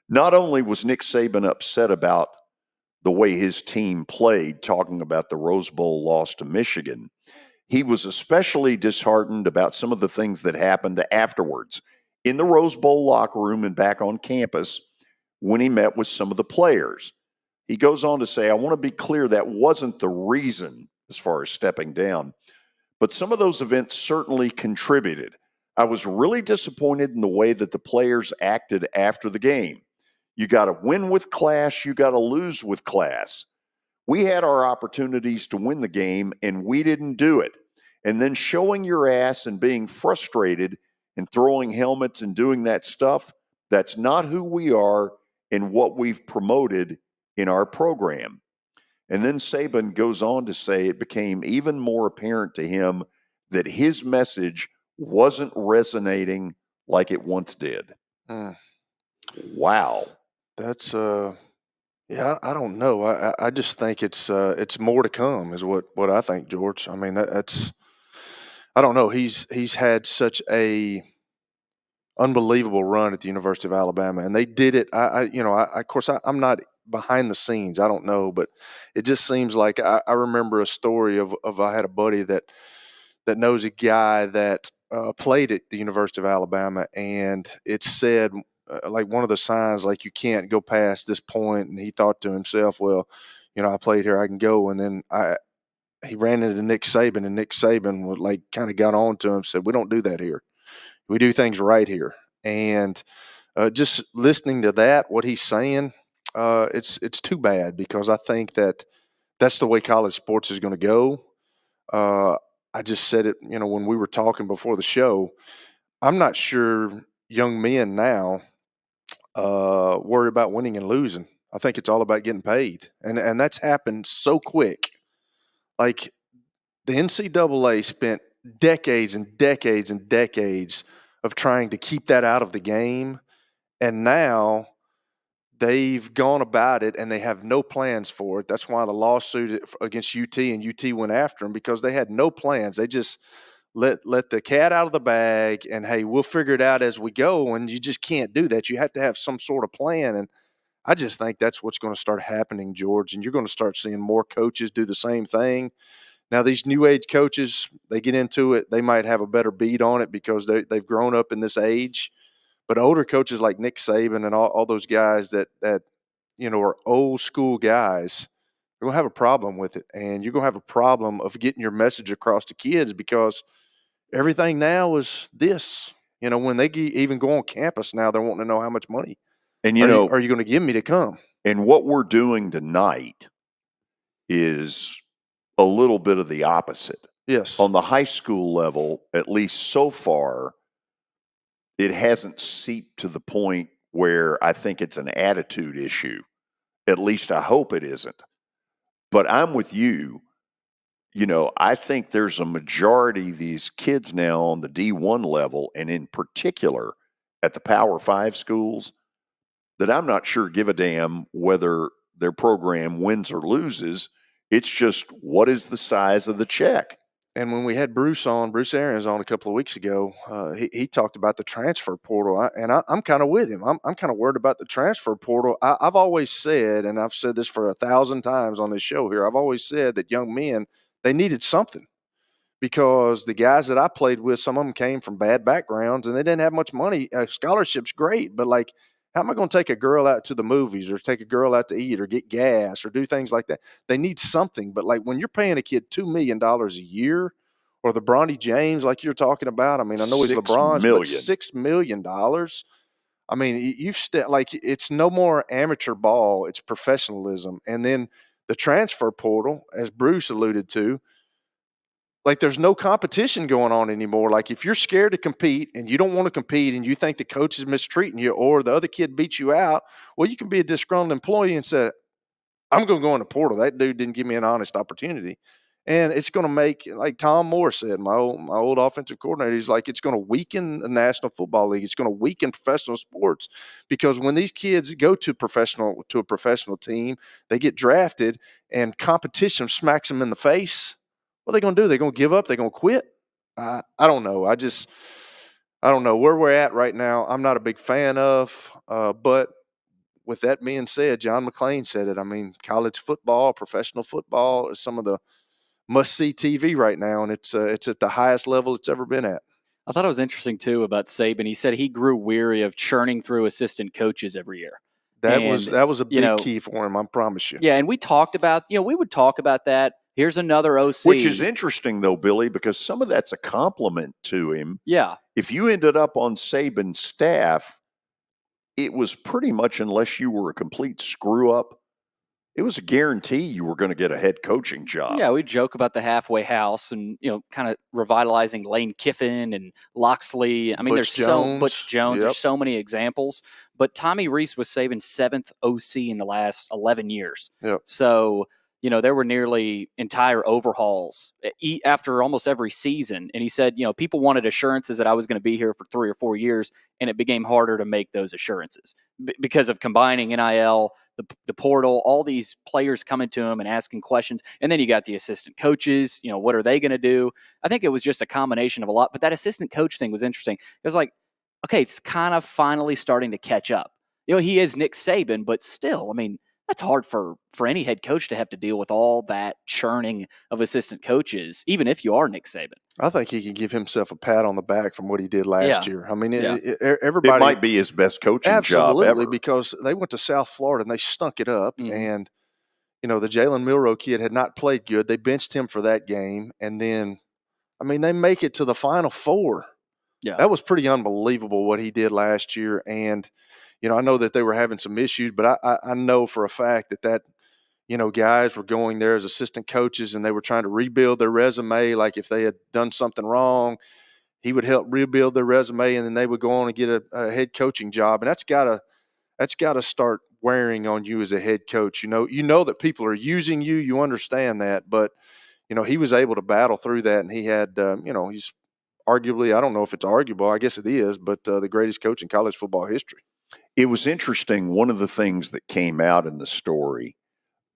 [SPEAKER 2] Not only was Nick Saban upset about the way his team played, talking about the Rose Bowl loss to Michigan, he was especially disheartened about some of the things that happened afterwards in the Rose Bowl locker room and back on campus when he met with some of the players. He goes on to say, I want to be clear that wasn't the reason as far as stepping down, but some of those events certainly contributed. I was really disappointed in the way that the players acted after the game. You got to win with class, you got to lose with class. We had our opportunities to win the game, and we didn't do it. And then showing your ass and being frustrated and throwing helmets and doing that stuff, that's not who we are and what we've promoted in our program. And then Saban goes on to say it became even more apparent to him that his message wasn't resonating like it once did. Wow.
[SPEAKER 4] That's yeah, I don't know. I just think it's more to come is what I think, George. I mean, that's I don't know. He's had such a unbelievable run at the University of Alabama, and they did it. Of course, I'm not behind the scenes. I don't know, but it just seems like I remember a story of I had a buddy that knows a guy that played at the University of Alabama, and it said like one of the signs like you can't go past this point, and he thought to himself, well, I played here, I can go, and then he ran into Nick Saban, and Nick Saban would like kind of got on to him, said, we don't do that here. We do things right here. And just listening to that, what he's saying, it's too bad because I think that's the way college sports is going to go. I just said it, when we were talking before the show, I'm not sure young men now worry about winning and losing. I think it's all about getting paid. And that's happened so quick. Like the NCAA spent decades and decades and decades of trying to keep that out of the game. And now they've gone about it and they have no plans for it. That's why the lawsuit against UT, and UT went after them, because they had no plans. They just let the cat out of the bag and, hey, we'll figure it out as we go. And you just can't do that. You have to have some sort of plan. And I just think that's what's going to start happening, George. And you're going to start seeing more coaches do the same thing. Now, these new age coaches, they get into it, they might have a better beat on it because they've grown up in this age. But older coaches like Nick Saban and all those guys that are old school guys, they're going to have a problem with it. And you're going to have a problem of getting your message across to kids, because everything now is this. When they even go on campus now, they're wanting to know how much money
[SPEAKER 2] and
[SPEAKER 4] are you going to give me to come?
[SPEAKER 2] And what we're doing tonight is a little bit of the opposite.
[SPEAKER 4] Yes.
[SPEAKER 2] On the high school level, at least so far, it hasn't seeped to the point where I think it's an attitude issue. At least I hope it isn't. But I'm with you. I think there's a majority of these kids now on the D1 level, and in particular at the Power 5 schools, that I'm not sure give a damn whether their program wins or loses. It's just, what is the size of the check?
[SPEAKER 4] And when we had Bruce Arians on a couple of weeks ago, he talked about the transfer portal. I'm kind of with him. I'm kind of worried about the transfer portal. I've always said, and I've said this for 1,000 times on this show here, I've always said that young men, they needed something, because the guys that I played with, some of them came from bad backgrounds and they didn't have much money. Scholarship's great, but like, how am I going to take a girl out to the movies, or take a girl out to eat, or get gas, or do things like that? They need something. But like, when you're paying a kid $2 million a year, or the Bronny James, like you're talking about, I mean, I know he's LeBron's, but $6 million. I mean, it's no more amateur ball. It's professionalism. And then the transfer portal, as Bruce alluded to, like, there's no competition going on anymore. Like, if you're scared to compete and you don't want to compete and you think the coach is mistreating you, or the other kid beats you out, well, you can be a disgruntled employee and say, I'm going to go in the portal. That dude didn't give me an honest opportunity. And it's going to make, like Tom Moore said, my old offensive coordinator, he's like, it's going to weaken the National Football League. It's going to weaken professional sports, because when these kids go to a professional team, they get drafted and competition smacks them in the face. What are they going to do? They're going to give up? They're going to quit? I don't know. I don't know where we're at right now. I'm not a big fan of, but with that being said, John McClain said it. I mean, college football, professional football is some of the must-see TV right now, and it's at the highest level it's ever been at.
[SPEAKER 3] I thought it was interesting, too, about Saban. He said he grew weary of churning through assistant coaches every year.
[SPEAKER 4] That was a big key for him, I promise you.
[SPEAKER 3] Yeah, and we talked about, we would talk about that. Here's another OC.
[SPEAKER 2] Which is interesting, though, Billy, because some of that's a compliment to him.
[SPEAKER 3] Yeah.
[SPEAKER 2] If you ended up on Saban's staff, it was pretty much, unless you were a complete screw-up, it was a guarantee you were going to get a head coaching job.
[SPEAKER 3] Yeah, we joke about the halfway house and, kind of revitalizing Lane Kiffin and Loxley. I mean, Butch Jones. Yep. There's so many examples. But Tommy Rees was Saban's 7th OC in the last 11 years.
[SPEAKER 4] Yep.
[SPEAKER 3] So, there were nearly entire overhauls after almost every season. And he said, people wanted assurances that I was going to be here for 3 or 4 years, and it became harder to make those assurances because of combining NIL, the portal, all these players coming to him and asking questions. And then you got the assistant coaches, what are they going to do? I think it was just a combination of a lot. But that assistant coach thing was interesting. It was like, okay, it's kind of finally starting to catch up. He is Nick Saban, but still, I mean, that's hard for any head coach to have to deal with all that churning of assistant coaches, even if you are Nick Saban.
[SPEAKER 4] I think he can give himself a pat on the back from what he did last year. I mean,
[SPEAKER 2] everybody. It might be his best coaching job ever.
[SPEAKER 4] Absolutely, because they went to South Florida and they stunk it up. Mm-hmm. And, the Jalen Milroe kid had not played good. They benched him for that game. And then, I mean, they make it to the Final Four.
[SPEAKER 3] Yeah.
[SPEAKER 4] That was pretty unbelievable what he did last year. And, I know that they were having some issues, but I know for a fact that guys were going there as assistant coaches and they were trying to rebuild their resume. Like, if they had done something wrong, he would help rebuild their resume, and then they would go on and get a head coaching job. And that's gotta start wearing on you as a head coach. You know that people are using you. You understand that, but he was able to battle through that, and he had he's arguably, I don't know if it's arguable, I guess it is, but the greatest coach in college football history.
[SPEAKER 2] It was interesting. One of the things that came out in the story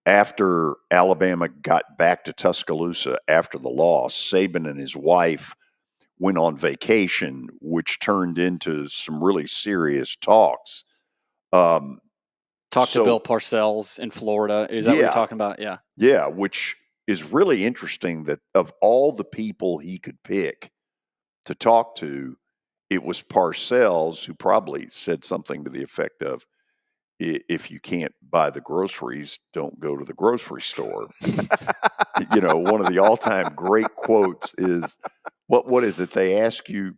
[SPEAKER 2] after Alabama got back to Tuscaloosa after the loss, Saban and his wife went on vacation, which turned into some really serious talks.
[SPEAKER 3] Talk to Bill Parcells in Florida. Is that what you're talking about? Yeah.
[SPEAKER 2] Yeah, which is really interesting that of all the people he could pick to talk to, it was Parcells who probably said something to the effect of, if you can't buy the groceries, don't go to the grocery store. One of the all-time great quotes is, what is it? They ask you,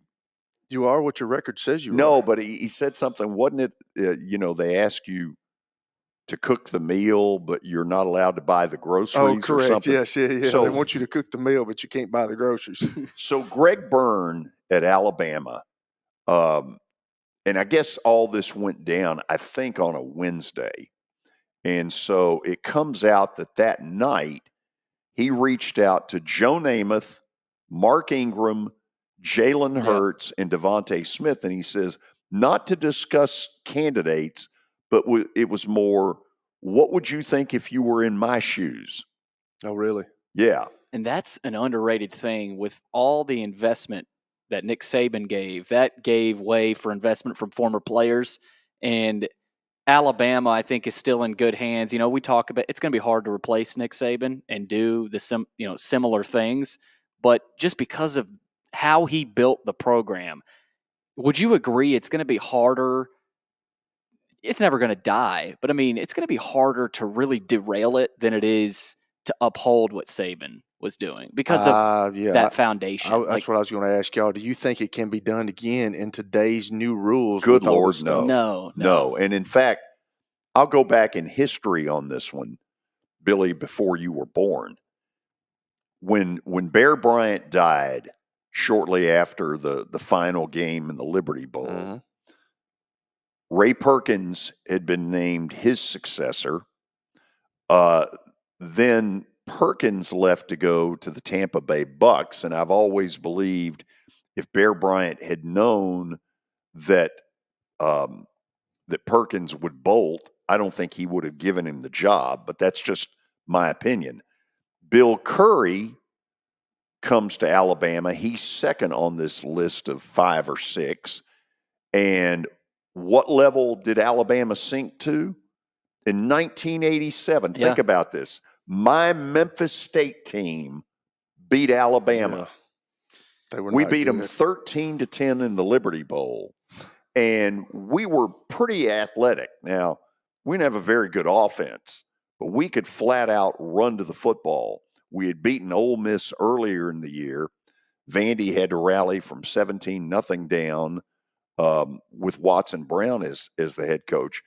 [SPEAKER 4] you are what your record says you are.
[SPEAKER 2] No, but he said something, wasn't it? They ask you to cook the meal, but you're not allowed to buy the groceries.
[SPEAKER 4] Oh, correct.
[SPEAKER 2] Or something.
[SPEAKER 4] Yes, yeah. So, they want you to cook the meal, but you can't buy the groceries.
[SPEAKER 2] So Greg Byrne at Alabama, and I guess all this went down, I think, on a Wednesday. And so it comes out that night he reached out to Joe Namath, Mark Ingram, Jalen Hurts, and Devontae Smith. And he says, not to discuss candidates, but it was more, what would you think if you were in my shoes?
[SPEAKER 4] Oh, really?
[SPEAKER 2] Yeah.
[SPEAKER 3] And that's an underrated thing with all the investment that Nick Saban gave. That gave way for investment from former players. And Alabama, I think, is still in good hands. We talk about it's going to be hard to replace Nick Saban and do the similar things. But just because of how he built the program, would you agree it's going to be harder? It's never going to die, but it's going to be harder to really derail it than it is to uphold what Saban was doing because of that foundation.
[SPEAKER 4] That's what I was going to ask y'all. Do you think it can be done again in today's new rules?
[SPEAKER 2] Good Lord,
[SPEAKER 3] no.
[SPEAKER 2] And in fact, I'll go back in history on this one, Billy, before you were born. When Bear Bryant died shortly after the final game in the Liberty Bowl, Ray Perkins had been named his successor. Then Perkins left to go to the Tampa Bay Bucks, and I've always believed if Bear Bryant had known that that Perkins would bolt, I don't think he would have given him the job, but that's just my opinion. Bill Curry comes to Alabama. He's second on this list of 5 or 6. And what level did Alabama sink to? In 1987, think about this. My Memphis State team beat Alabama. We beat them 13-10 in the Liberty Bowl. And we were pretty athletic. Now, we didn't have a very good offense, but we could flat out run to the football. We had beaten Ole Miss earlier in the year. Vandy had to rally from 17-0 down with Watson Brown as the head coach.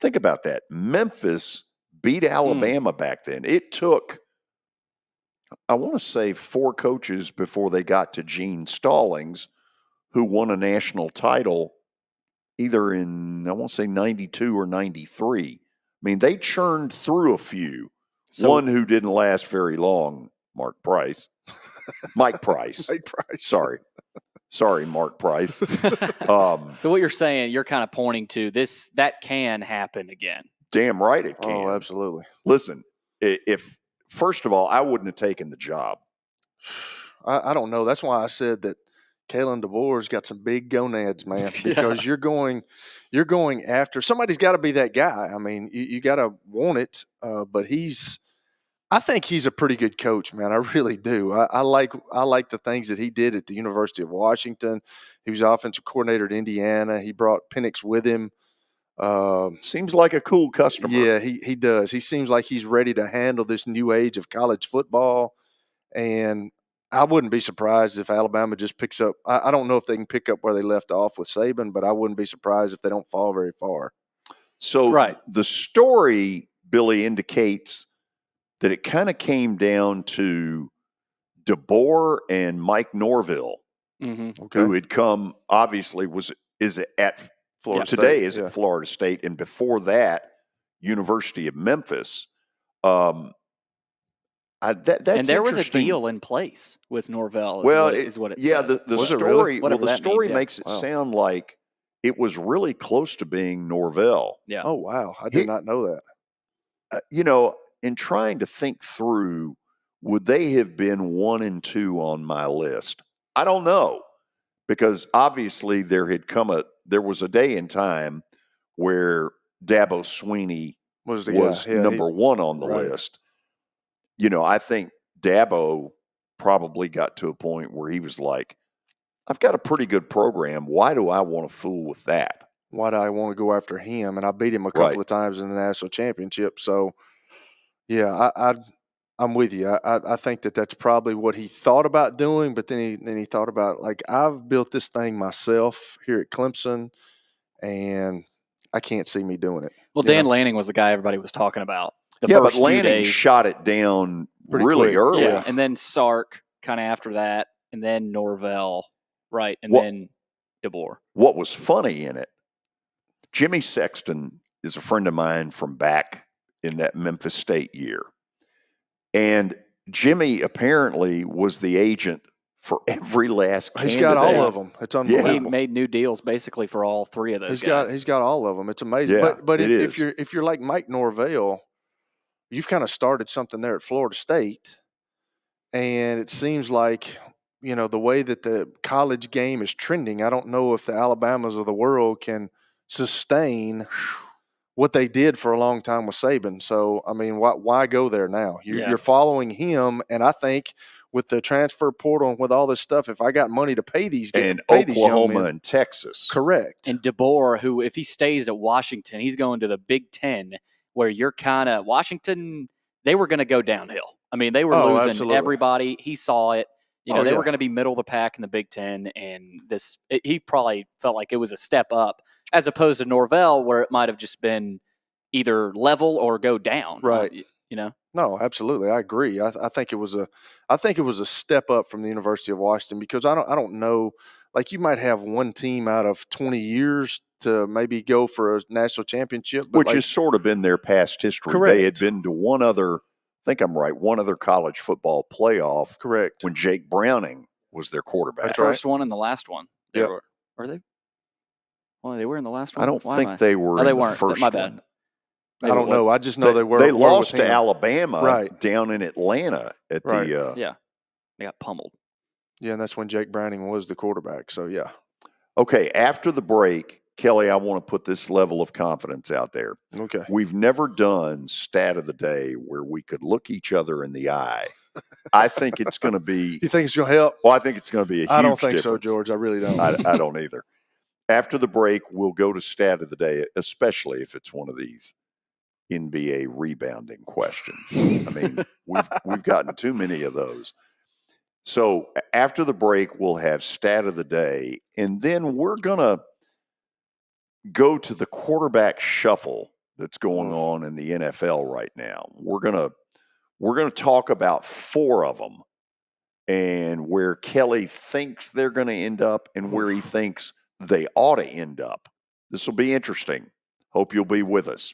[SPEAKER 2] Think about that. Memphis beat Alabama back then. It took, I want to say, 4 coaches before they got to Gene Stallings, who won a national title either in, I want to say, 92 or 93. They churned through a few. One who didn't last very long, Mike Price.
[SPEAKER 4] Mike Price.
[SPEAKER 2] Sorry, Mark Price.
[SPEAKER 3] So what you're saying, you're kind of pointing to this, that can happen again.
[SPEAKER 2] Damn right it can.
[SPEAKER 4] Oh, absolutely.
[SPEAKER 2] Listen, if first of all, I wouldn't have taken the job.
[SPEAKER 4] I don't know. That's why I said that Kalen DeBoer's got some big gonads, man, because you're going after somebody's got to be that guy. You got to want it, but I think he's a pretty good coach, man. I really do. I like the things that he did at the University of Washington. He was offensive coordinator at Indiana. He brought Penix with him.
[SPEAKER 2] Seems like a cool customer.
[SPEAKER 4] Yeah, he does. He seems like he's ready to handle this new age of college football. And I wouldn't be surprised if Alabama just picks up. I don't know if they can pick up where they left off with Saban, but I wouldn't be surprised if they don't fall very far.
[SPEAKER 2] So the story, Billy, indicates that it kind of came down to DeBoer and Mike Norville, who had come, obviously, is at Florida State. Today is at Florida State, and before that, University of Memphis. That's
[SPEAKER 3] and there was a deal in place with Norvell.
[SPEAKER 2] Well,
[SPEAKER 3] is what it said.
[SPEAKER 2] The story. Well, the story makes it sound like it was really close to being Norvell.
[SPEAKER 3] Yeah.
[SPEAKER 4] Oh, wow. I did not know that.
[SPEAKER 2] In trying to think through, would they have been 1 and 2 on my list? I don't know, because obviously there was a day in time where Dabo Swinney was number 1 on the list. I think Dabo probably got to a point where he was like, I've got a pretty good program. Why do I want to fool with that?
[SPEAKER 4] Why do I want to go after him? And I beat him a couple of times in the national championship. So, yeah, I'm with you. I think that's probably what he thought about doing, but then he thought about, like, I've built this thing myself here at Clemson, and I can't see me doing it.
[SPEAKER 3] Well, Dan Lanning was the guy everybody was talking about.
[SPEAKER 2] But Lanning shot it down really early.
[SPEAKER 3] Yeah, and then Sark kind of after that, and then Norvell, right, and then DeBoer.
[SPEAKER 2] What was funny in it, Jimmy Sexton is a friend of mine from back in that Memphis State year. And Jimmy apparently was the agent for every last candidate.
[SPEAKER 4] He's got all of them. It's unbelievable.
[SPEAKER 3] He made new deals basically for all 3 of those guys.
[SPEAKER 4] He's got all of them. It's amazing.
[SPEAKER 2] Yeah,
[SPEAKER 4] but if you're like Mike Norvell, you've kind of started something there at Florida State, and it seems like, the way that the college game is trending, I don't know if the Alabamas of the world can sustain what they did for a long time with Saban. So, I mean, why go there now? You're following him, and I think with the transfer portal and with all this stuff, if I got money to pay these guys,
[SPEAKER 2] and Oklahoma and Texas,
[SPEAKER 4] correct.
[SPEAKER 3] And DeBoer, who if he stays at Washington, he's going to the Big Ten, where you're kind of Washington. They were going to go downhill. I mean, they were losing everybody. He saw it. They were going to be middle of the pack in the Big Ten, and he probably felt like it was a step up, as opposed to Norvell, where it might have just been either level or go down.
[SPEAKER 4] Right.
[SPEAKER 3] No,
[SPEAKER 4] absolutely. I agree. I think it was a step up from the University of Washington, because I don't know, like, you might have one team out of 20 years to maybe go for a national championship,
[SPEAKER 2] which has sort of been their past history.
[SPEAKER 4] Correct.
[SPEAKER 2] They had been to one other college football playoff.
[SPEAKER 4] Correct.
[SPEAKER 2] When Jake Browning was their quarterback.
[SPEAKER 3] The first one and the last one.
[SPEAKER 4] Were
[SPEAKER 3] they? Well, they were in the last one.
[SPEAKER 2] I don't think they were
[SPEAKER 3] they
[SPEAKER 2] in
[SPEAKER 3] weren't.
[SPEAKER 2] the first
[SPEAKER 3] My bad.
[SPEAKER 2] one.
[SPEAKER 4] I don't know. I just know they were.
[SPEAKER 2] They lost to Alabama down in Atlanta at
[SPEAKER 3] yeah. They got pummeled.
[SPEAKER 4] Yeah, and that's when Jake Browning was the quarterback. So, yeah.
[SPEAKER 2] Okay, after the break, Kelly, I want to put this level of confidence out there.
[SPEAKER 4] Okay.
[SPEAKER 2] We've never done Stat of the Day where we could look each other in the eye. I think it's going to be.
[SPEAKER 4] You think it's going to help?
[SPEAKER 2] Well, I think it's going to be a huge
[SPEAKER 4] I don't think
[SPEAKER 2] difference.
[SPEAKER 4] so, George. I really don't.
[SPEAKER 2] I don't either. After the break, we'll go to Stat of the Day, especially if it's one of these NBA rebounding questions. I mean, we've gotten too many of those. So after the break, we'll have Stat of the Day, and then we're going to go to the quarterback shuffle that's going on in the NFL right now. We're going to talk about 4 of them and where Kelly thinks they're going to end up and where he thinks they ought to end up. This will be interesting. Hope you'll be with us.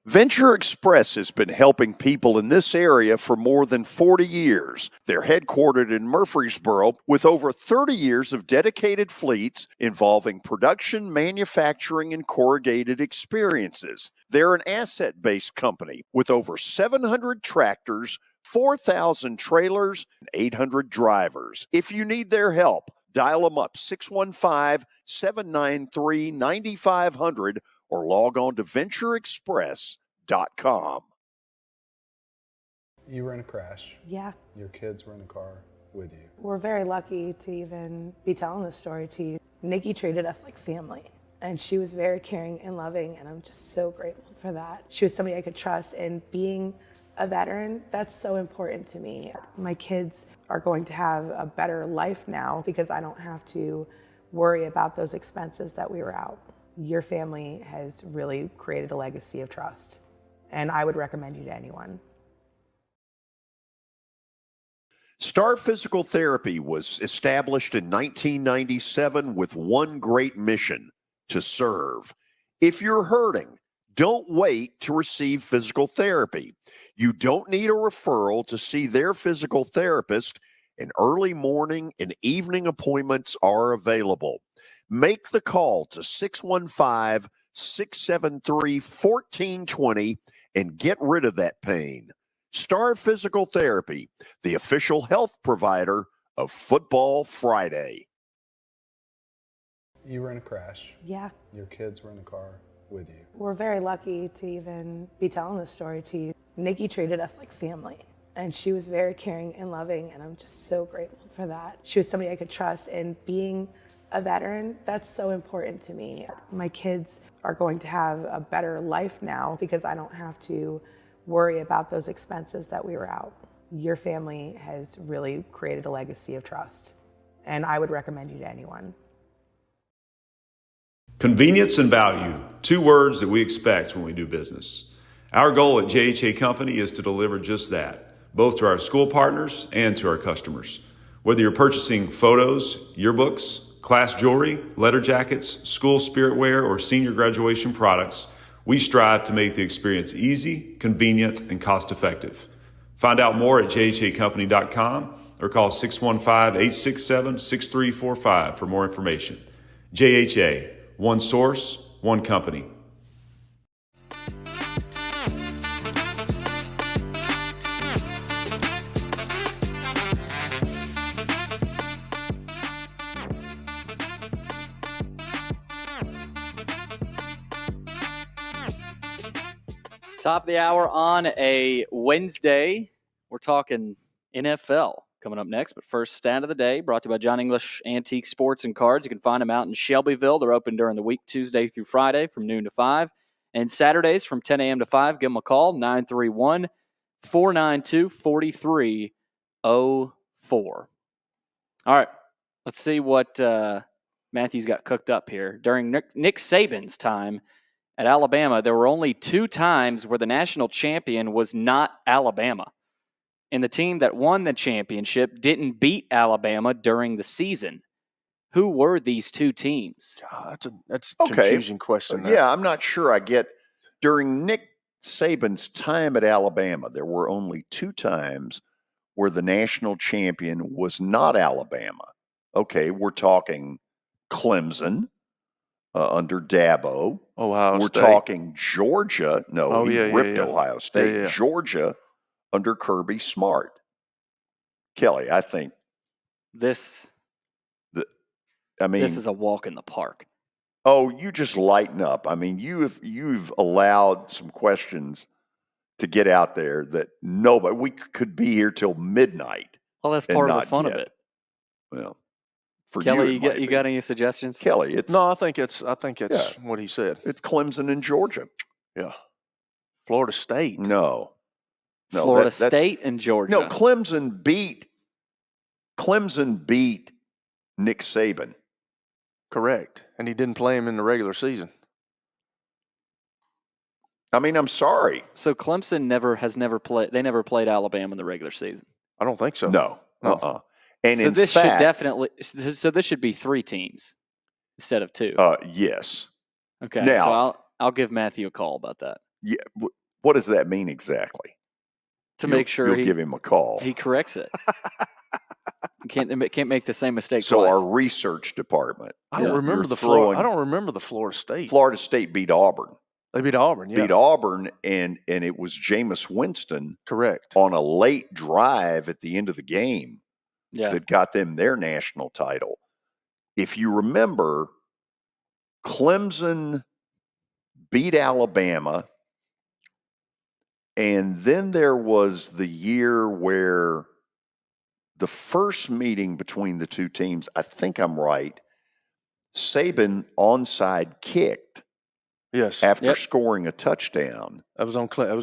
[SPEAKER 2] Venture Express has been helping people in this area for more than 40 years. They're headquartered in Murfreesboro with over 30 years of dedicated fleets involving production, manufacturing, and corrugated experiences. They're an asset-based company with over 700 tractors, 4,000 trailers, and 800 drivers. If you need their help, dial them up 615-793-9500 or log on to ventureexpress.com.
[SPEAKER 6] You were in a crash.
[SPEAKER 14] Yeah.
[SPEAKER 6] Your kids were in the car with you.
[SPEAKER 14] We're very lucky to even be telling this story to you. Nikki treated us like family, and she was very caring and loving, and I'm just so grateful for that. She was somebody I could trust, and being a veteran, that's so important to me. My kids are going to have a better life now because I don't have to worry about those expenses that we were out. Your family has really created a legacy of trust, and I would recommend you to anyone.
[SPEAKER 2] Star Physical Therapy was established in 1997 with one great mission: to serve. If you're hurting, don't wait to receive physical therapy. You don't need a referral to see their physical therapist, and early morning and evening appointments are available. Make the call to 615-673-1420 and get rid of that pain. Star Physical Therapy, the official health provider of Football Friday.
[SPEAKER 6] You were in a crash.
[SPEAKER 14] Yeah.
[SPEAKER 6] Your kids were in the car with you.
[SPEAKER 14] We're very lucky to even be telling this story to you. Nikki treated us like family, and she was very caring and loving, and I'm just so grateful for that. She was somebody I could trust, and being a veteran, that's so important to me. My kids are going to have a better life now because I don't have to worry about those expenses that we were out. Your family has really created a legacy of trust, and I would recommend you to anyone.
[SPEAKER 15] Convenience and value, two words that we expect when we do business. Our goal at JHA Company is to deliver just that, both to our school partners and to our customers. Whether you're purchasing photos, yearbooks, class jewelry, letter jackets, school spirit wear, or senior graduation products, we strive to make the experience easy, convenient, and cost-effective. Find out more at jhacompany.com or call 615-867-6345 for more information. JHA, one source, one company.
[SPEAKER 3] Top of the hour on a Wednesday. We're talking NFL coming up next. But first, stat of the day brought to you by John English Antique Sports and Cards. You can find them out in Shelbyville. They're open during the week, Tuesday through Friday from noon to 5. And Saturdays from 10 a.m. to 5. Give them a call, 931-492-4304. All right, let's see what Matthew's got cooked up here. During Nick Saban's time at Alabama, there were only 2 times where the national champion was not Alabama. And the team that won the championship didn't beat Alabama during the season. Who were these 2 teams?
[SPEAKER 4] That's a confusing question there.
[SPEAKER 2] Yeah, I'm not sure I get. During Nick Saban's time at Alabama, there were only 2 times where the national champion was not Alabama. Okay, we're talking Clemson under Dabo.
[SPEAKER 4] Ohio
[SPEAKER 2] We're
[SPEAKER 4] State.
[SPEAKER 2] talking Georgia. No, he ripped Ohio State.
[SPEAKER 4] Yeah.
[SPEAKER 2] Georgia under Kirby Smart. Kelly, I think
[SPEAKER 3] this is a walk in the park.
[SPEAKER 2] Oh, you just lighten up. I mean, you've allowed some questions to get out there that nobody. We could be here till midnight.
[SPEAKER 3] Well, that's part of the fun of it.
[SPEAKER 2] Well, for
[SPEAKER 3] Kelly,
[SPEAKER 2] you
[SPEAKER 3] got any suggestions?
[SPEAKER 2] Kelly,
[SPEAKER 4] I think it's what he said.
[SPEAKER 2] It's Clemson and Georgia.
[SPEAKER 4] Yeah. Florida State.
[SPEAKER 2] No,
[SPEAKER 3] Florida State and Georgia.
[SPEAKER 2] No, Clemson beat Nick Saban.
[SPEAKER 4] Correct. And he didn't play him in the regular season.
[SPEAKER 2] I mean, I'm sorry.
[SPEAKER 3] So Clemson never played. They never played Alabama in the regular season.
[SPEAKER 4] I don't think so.
[SPEAKER 2] No. And
[SPEAKER 3] so
[SPEAKER 2] in
[SPEAKER 3] this
[SPEAKER 2] fact,
[SPEAKER 3] should definitely. So this should be 3 teams instead of 2.
[SPEAKER 2] Yes.
[SPEAKER 3] Okay.
[SPEAKER 2] Now,
[SPEAKER 3] so I'll give Matthew a call about that.
[SPEAKER 2] Yeah. What does that mean exactly?
[SPEAKER 3] Make sure
[SPEAKER 2] you'll give him a call.
[SPEAKER 3] He corrects it. Can't make the same mistake
[SPEAKER 2] So
[SPEAKER 3] twice.
[SPEAKER 2] our research department.
[SPEAKER 4] I don't remember the Florida State.
[SPEAKER 2] Florida State beat Auburn.
[SPEAKER 4] They beat Auburn, yeah.
[SPEAKER 2] Beat Auburn, and it was Jameis Winston.
[SPEAKER 4] Correct.
[SPEAKER 2] On a late drive at the end of the game
[SPEAKER 3] that
[SPEAKER 2] got them their national title. If you remember, Clemson beat Alabama, and then there was the year where the first meeting between the 2 teams, I think I'm right, Saban onside kicked.
[SPEAKER 4] Yes.
[SPEAKER 2] After scoring a touchdown.
[SPEAKER 4] That was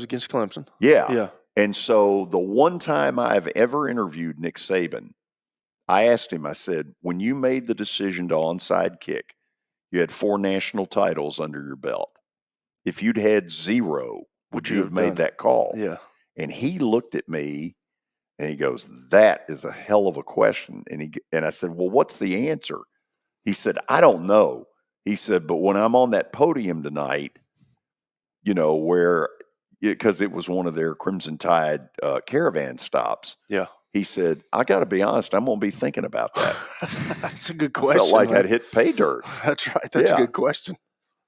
[SPEAKER 4] against Clemson.
[SPEAKER 2] Yeah.
[SPEAKER 4] Yeah.
[SPEAKER 2] And so the one time I've ever interviewed Nick Saban, I asked him, I said, when you made the decision to onside kick, you had 4 national titles under your belt. If you'd had 0, would you have made that call?
[SPEAKER 4] Yeah.
[SPEAKER 2] And he looked at me and he goes, that is a hell of a question. And I said, well, what's the answer? He said, I don't know. He said, but when I'm on that podium tonight, because it was one of their Crimson Tide caravan stops.
[SPEAKER 4] Yeah.
[SPEAKER 2] He said, I got to be honest, I'm going to be thinking about that.
[SPEAKER 4] That's a good question.
[SPEAKER 2] I felt like
[SPEAKER 4] man.
[SPEAKER 2] I'd hit pay dirt.
[SPEAKER 4] That's right. That's a good question.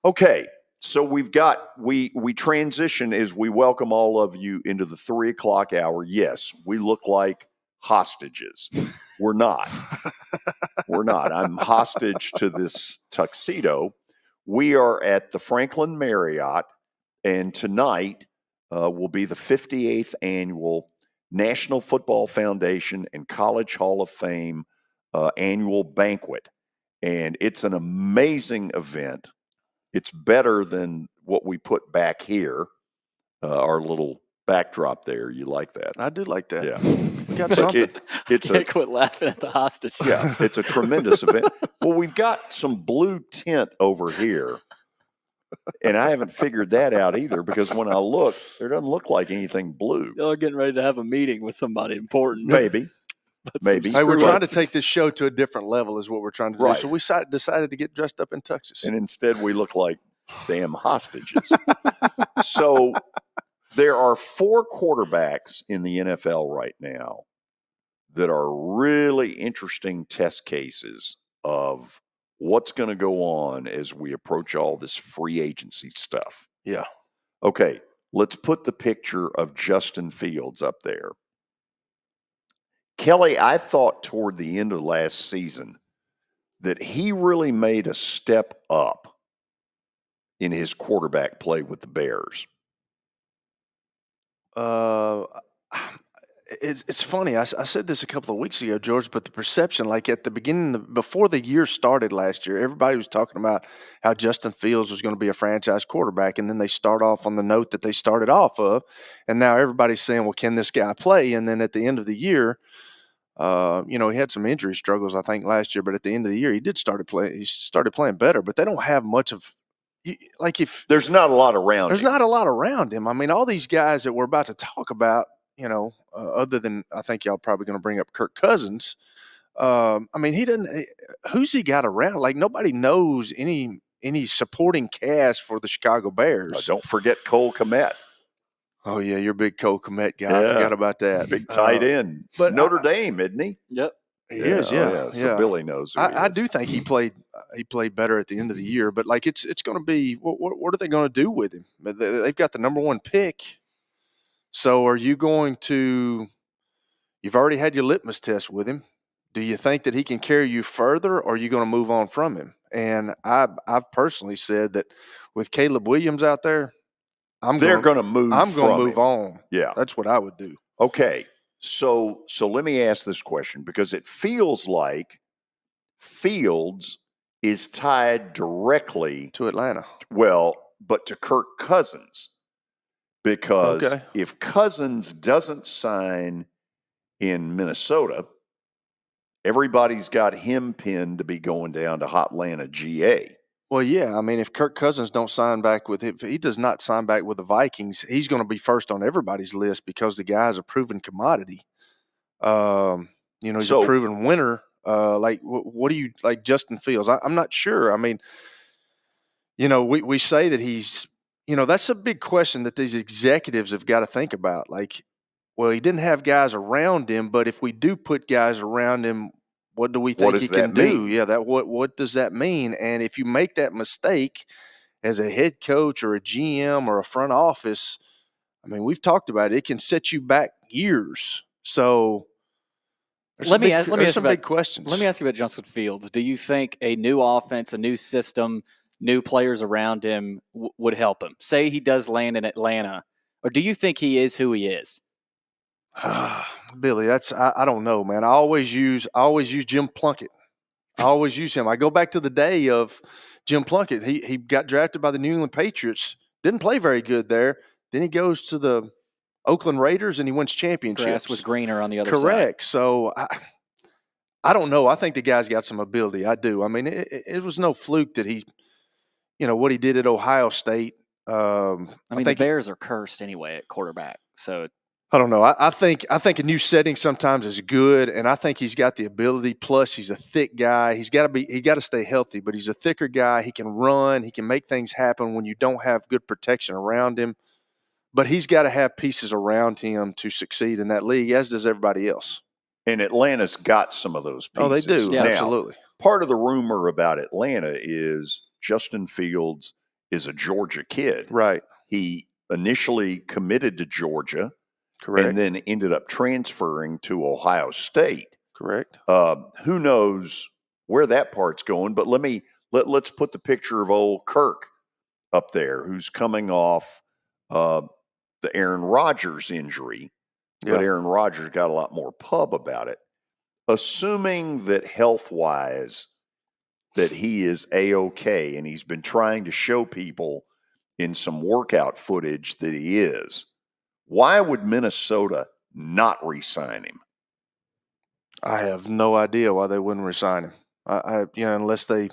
[SPEAKER 2] Okay. So we transition as we welcome all of you into the 3 o'clock hour. Yes, we look like hostages. We're not. We're not. I'm hostage to this tuxedo. We are at the Franklin Marriott, and tonight will be the 58th annual National Football Foundation and College Hall of Fame annual banquet. And it's an amazing event. It's better than what we put back here, our little backdrop there. You like that?
[SPEAKER 4] I do like that.
[SPEAKER 2] Yeah.
[SPEAKER 4] We got something.
[SPEAKER 3] Can't quit laughing at the hostage.
[SPEAKER 2] Yeah, it's a tremendous event. Well, we've got some blue tint over here. And I haven't figured that out either, because when I look, there doesn't look like anything blue.
[SPEAKER 3] Y'all getting ready to have a meeting with somebody important.
[SPEAKER 2] Maybe.
[SPEAKER 4] Hey, we're trying to take this show to a different level is what we're trying to do.
[SPEAKER 2] Right.
[SPEAKER 4] So we decided to get dressed up in tuxes.
[SPEAKER 2] And instead we look like damn hostages. So there are 4 quarterbacks in the NFL right now that are really interesting test cases of what's going to go on as we approach all this free agency stuff.
[SPEAKER 4] Yeah.
[SPEAKER 2] Okay, let's put the picture of Justin Fields up there. Kelly, I thought toward the end of last season that he really made a step up in his quarterback play with the Bears.
[SPEAKER 4] It's funny. I said this a couple of weeks ago, George, but the perception, like at the beginning, before the year started last year, everybody was talking about how Justin Fields was going to be a franchise quarterback, and then they start off on the note that they started off of, and now everybody's saying, well, can this guy play? And then at the end of the year, he had some injury struggles, I think, last year, but at the end of the year, he started playing better, but they don't have much of – like if
[SPEAKER 2] there's not a lot around
[SPEAKER 4] there's
[SPEAKER 2] him.
[SPEAKER 4] not a lot around him. I mean, all these guys that we're about to talk about, other than I think y'all probably going to bring up Kirk Cousins. I mean, he didn't. Who's he got around? Like nobody knows any supporting cast for the Chicago Bears.
[SPEAKER 2] Don't forget Cole Kmet.
[SPEAKER 4] Oh yeah, you're a big Cole Kmet guy.
[SPEAKER 2] Yeah.
[SPEAKER 4] I forgot about that.
[SPEAKER 2] Big tight end, but Notre Dame, isn't he?
[SPEAKER 3] Yep.
[SPEAKER 4] He is. Yeah.
[SPEAKER 2] So Billy knows. Who
[SPEAKER 4] I do think he played better at the end of the year, but like it's going to be what are they going to do with him? They've got the number 1 pick. So are you going to – you've already had your litmus test with him. Do you think that he can carry you further, or are you going to move on from him? And I've personally said that with Caleb Williams out there, I'm going to move on.
[SPEAKER 2] Yeah.
[SPEAKER 4] That's what I would do.
[SPEAKER 2] Okay. So let me ask this question, because it feels like Fields is tied directly
[SPEAKER 4] to Atlanta.
[SPEAKER 2] Well, but to Kirk Cousins. Because if Cousins doesn't sign in Minnesota, everybody's got him pinned to be going down to Hotlanta, GA.
[SPEAKER 4] Well, yeah. I mean, if Kirk Cousins if he does not sign back with the Vikings, he's going to be first on everybody's list because the guy's a proven commodity. He's a proven winner. What do you like Justin Fields? I'm not sure. I mean, we say that he's. That's a big question that these executives have got to think about. Like, well, he didn't have guys around him, but if we do put guys around him, what do we think he can do? Yeah, what does that mean? And if you make that mistake as a head coach or a GM or a front office, I mean, we've talked about it. It can set you back years. So there's some big questions.
[SPEAKER 3] Let me ask you about Justin Fields. Do you think a new offense, a new system, new players around him would help him? Say he does land in Atlanta, or do you think he is who he is?
[SPEAKER 4] Billy, I don't know, man. I always use Jim Plunkett. I always use him. I go back to the day of Jim Plunkett. He got drafted by the New England Patriots. Didn't play very good there. Then he goes to the Oakland Raiders and he wins championships.
[SPEAKER 3] Grass was greener on the other side.
[SPEAKER 4] Correct. So I don't know. I think the guy's got some ability. I do. I mean, it was no fluke that he. What he did at Ohio State.
[SPEAKER 3] I mean, the Bears are cursed anyway at quarterback. So
[SPEAKER 4] I don't know. I think a new setting sometimes is good, and I think he's got the ability. Plus, he's a thick guy. He got to stay healthy, but he's a thicker guy. He can run. He can make things happen when you don't have good protection around him. But he's got to have pieces around him to succeed in that league, as does everybody else.
[SPEAKER 2] And Atlanta's got some of those pieces.
[SPEAKER 4] Oh, they do.
[SPEAKER 2] Now,
[SPEAKER 4] Absolutely.
[SPEAKER 2] Part of the rumor about Atlanta is Justin Fields is a Georgia kid.
[SPEAKER 4] Right.
[SPEAKER 2] He initially committed to Georgia.
[SPEAKER 4] Correct.
[SPEAKER 2] And then ended up transferring to Ohio State.
[SPEAKER 4] Correct.
[SPEAKER 2] Who knows where that part's going? But let's put the picture of old Kirk up there, who's coming off the Aaron Rodgers injury. But Aaron Rodgers got a lot more pub about it. Assuming that health-wise that he is A-OK, and he's been trying to show people in some workout footage that he is, why would Minnesota not re-sign him?
[SPEAKER 4] I have no idea why they wouldn't re-sign him. Unless they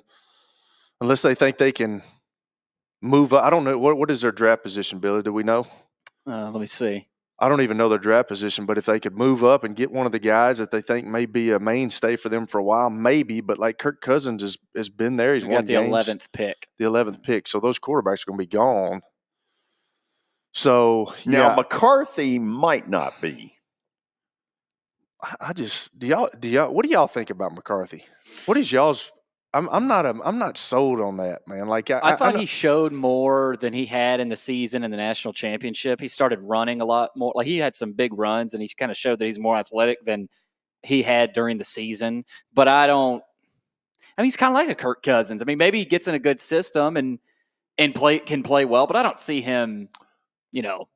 [SPEAKER 4] think they can move up. I don't know what is their draft position, Billy? Do we know?
[SPEAKER 3] Let me see.
[SPEAKER 4] I don't even know their draft position, but if they could move up and get one of the guys that they think may be a mainstay for them for a while, maybe. But like Kirk Cousins has been there. He's won
[SPEAKER 3] got the
[SPEAKER 4] games.
[SPEAKER 3] 11th pick.
[SPEAKER 4] The 11th pick. So those quarterbacks are going to be gone. So
[SPEAKER 2] now McCarthy might not be.
[SPEAKER 4] I just do y'all what do y'all think about McCarthy? What is y'all's? I'm not sold on that, man. Like
[SPEAKER 3] I thought he showed more than he had in the season in the national championship. He started running a lot more. Like he had some big runs, and he kind of showed that he's more athletic than he had during the season. But he's kind of like a Kirk Cousins. I mean, maybe he gets in a good system and can play well, but I don't see him,